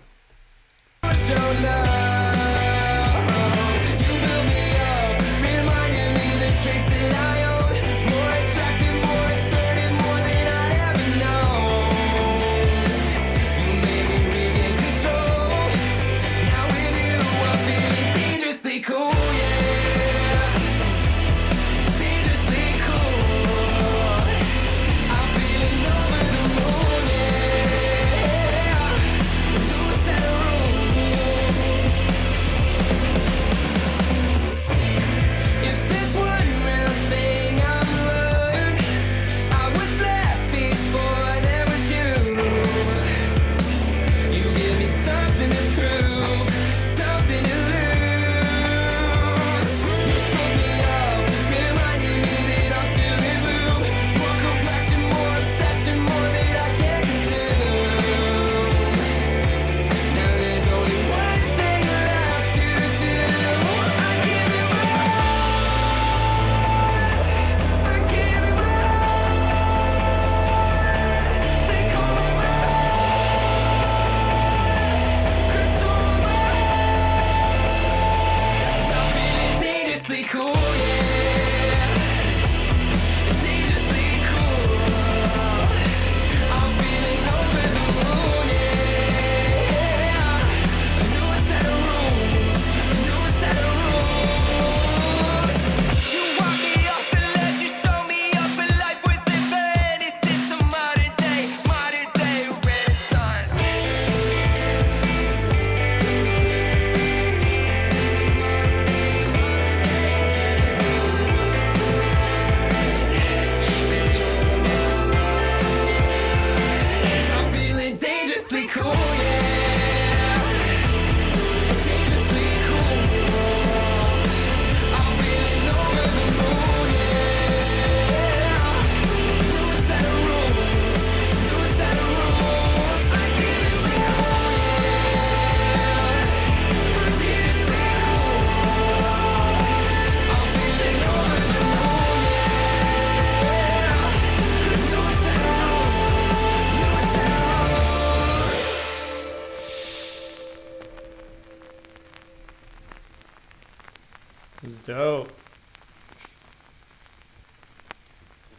It's dope.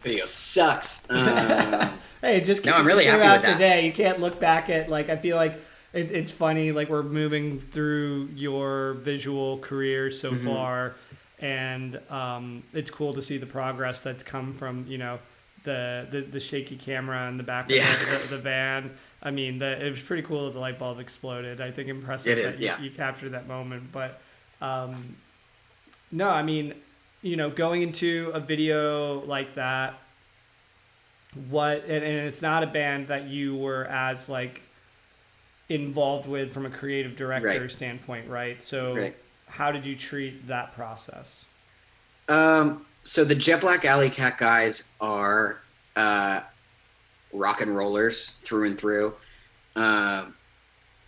Video sucks. Hey, just no, I'm really happy with that. Today, you can't look back at I feel like it's funny. Like we're moving through your visual career so far, and of cool to see the progress that's come from the shaky camera in the back of the van. I mean, it was pretty cool that the light bulb exploded. I think impressive that you captured that moment. But no, I mean, going into a video like that, and it's not a band that you were as involved with from a creative director standpoint, right? So how did you treat that process? So the Jet Black Alley Cat guys are rock and rollers through and through.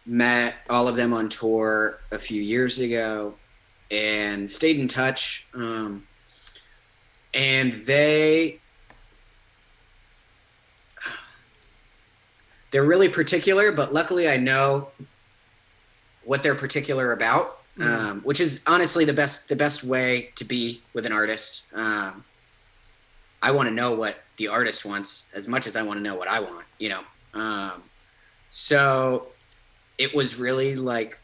Met all of them on tour a few years ago. and stayed in touch. And they're really particular, but luckily I know what they're particular about, which is honestly the best way to be with an artist. I want to know what the artist wants as much as I want to know what I want, you know? So it was really like,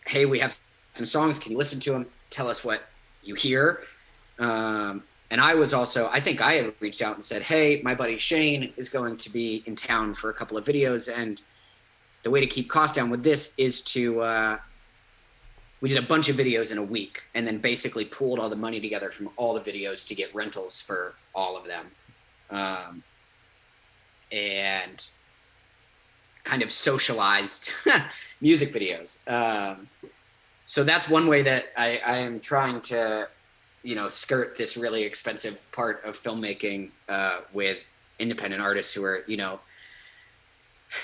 hey, we have some songs. Can you listen to them? Tell us what you hear. And I think I had reached out and said, hey, my buddy Shane is going to be in town for a couple of videos. And the way to keep costs down with this is to, we did a bunch of videos in a week and then basically pooled all the money together from all the videos to get rentals for all of them. And kind of socialized music videos. So that's one way that I am trying to, you know, skirt this really expensive part of filmmaking with independent artists who are, you know,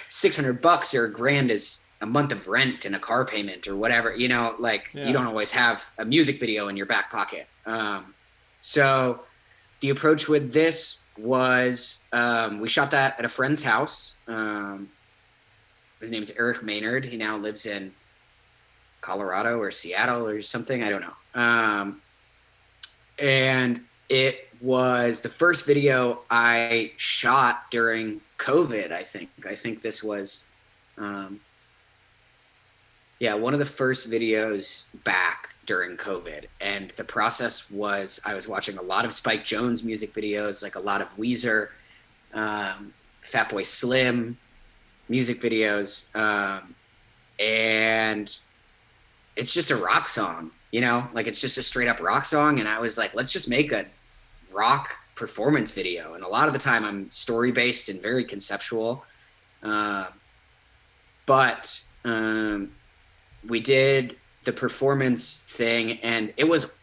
$600 or $1,000 is a month of rent and a car payment or whatever, you know, like you don't always have a music video in your back pocket. So the approach with this was we shot that at a friend's house. His name is Eric Maynard. He now lives in Colorado or Seattle or something. I don't know. And it was the first video I shot during COVID, I think. I think this was, one of the first videos back during COVID. And the process was I was watching a lot of Spike Jonze music videos, like a lot of Weezer, Fatboy Slim music videos. And it's just a rock song, you know, like it's just a straight up rock song. And I was like, let's just make a rock performance video. And a lot of the time I'm story based and very conceptual. But we did the performance thing and it was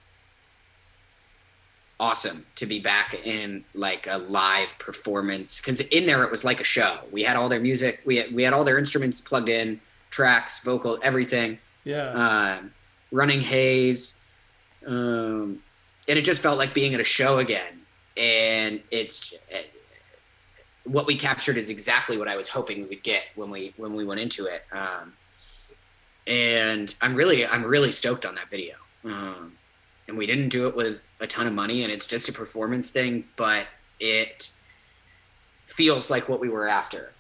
awesome to be back in like a live performance. Cause in there, it was like a show. We had all their music. We had all their instruments plugged in, tracks, vocal, everything. Yeah. Running haze. And it just felt like being at a show again. And it's what we captured is exactly what I was hoping we would get when we went into it. And I'm really stoked on that video. And we didn't do it with a ton of money and it's just a performance thing, but it feels like what we were after.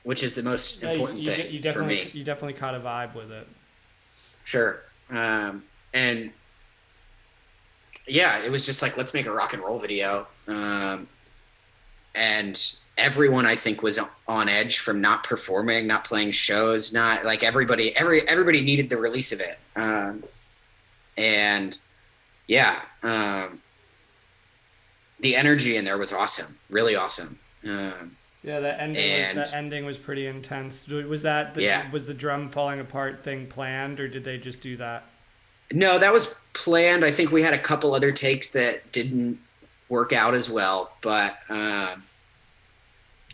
Which is the most important thing for me. You definitely caught a vibe with it. Sure. And yeah, it was just like, let's make a rock and roll video. And everyone I think was on edge from not performing, not playing shows, not like everybody needed the release of it. And yeah, the energy in there was awesome, really awesome. Yeah, the ending was pretty intense. Was that was the drum falling apart thing planned, or did they just do that? No, that was planned. I think we had a couple other takes that didn't work out as well, but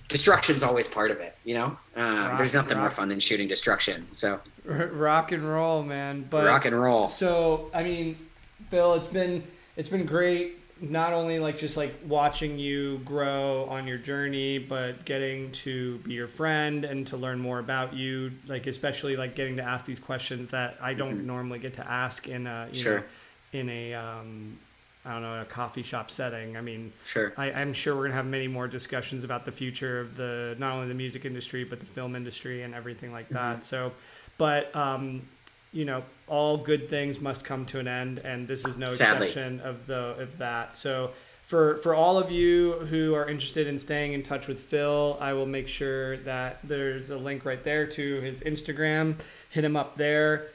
destruction's always part of it, you know? There's nothing more fun than shooting destruction. So rock and roll, man. But rock and roll. So, I mean, Bill, it's been great. Not only like just like watching you grow on your journey, but getting to be your friend and to learn more about you, like especially like getting to ask these questions that I don't normally get to ask in a I don't know, a coffee shop setting. I mean, I'm sure we're gonna have many more discussions about the future of not only the music industry but the film industry and everything like that. So, but you know, all good things must come to an end, and this is no exception of that. So for all of you who are interested in staying in touch with Phil, I will make sure that there's a link right there to his Instagram. Hit him up there.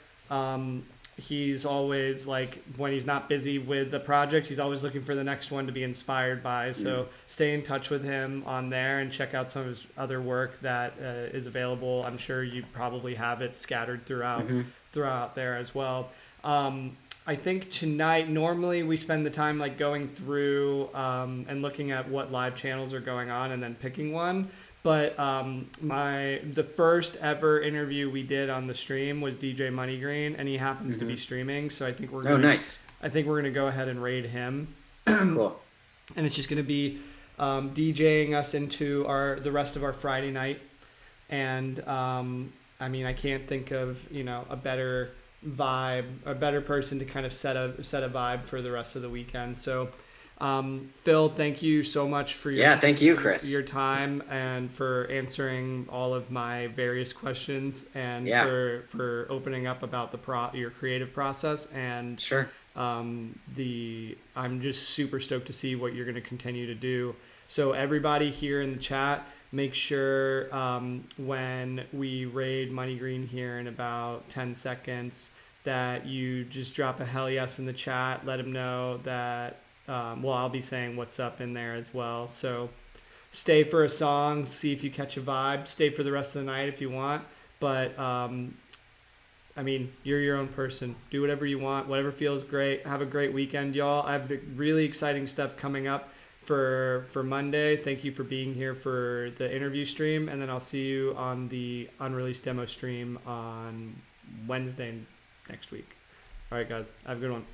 He's always like, when he's not busy with the project, he's always looking for the next one to be inspired by. So stay in touch with him on there and check out some of his other work that is available. I'm sure you probably have it scattered throughout there as well. I think tonight, normally we spend the time like going through and looking at what live channels are going on and then picking one. But the first ever interview we did on the stream was DJ Money Green, and he happens to be streaming. So I think we're nice. I think we're gonna go ahead and raid him. Cool. And it's just gonna be DJing us into the rest of our Friday night. And I mean, I can't think of a better vibe, a better person to kind of set a vibe for the rest of the weekend. So Phil, thank you so much for thank you, Chris, your time and for answering all of my various questions and for opening up about your creative process. And sure. I'm just super stoked to see what you're going to continue to do. So everybody here in the chat, make sure when we raid Money Green here in about 10 seconds that you just drop a hell yes in the chat. Let him know that, I'll be saying what's up in there as well. So stay for a song, see if you catch a vibe. Stay for the rest of the night if you want. But, I mean, you're your own person. Do whatever you want, whatever feels great. Have a great weekend, y'all. I have really exciting stuff coming up for Monday. Thank you for being here for the interview stream, and then I'll see you on the unreleased demo stream on Wednesday next week. All right, guys. Have a good one.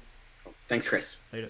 Thanks, Chris. Later.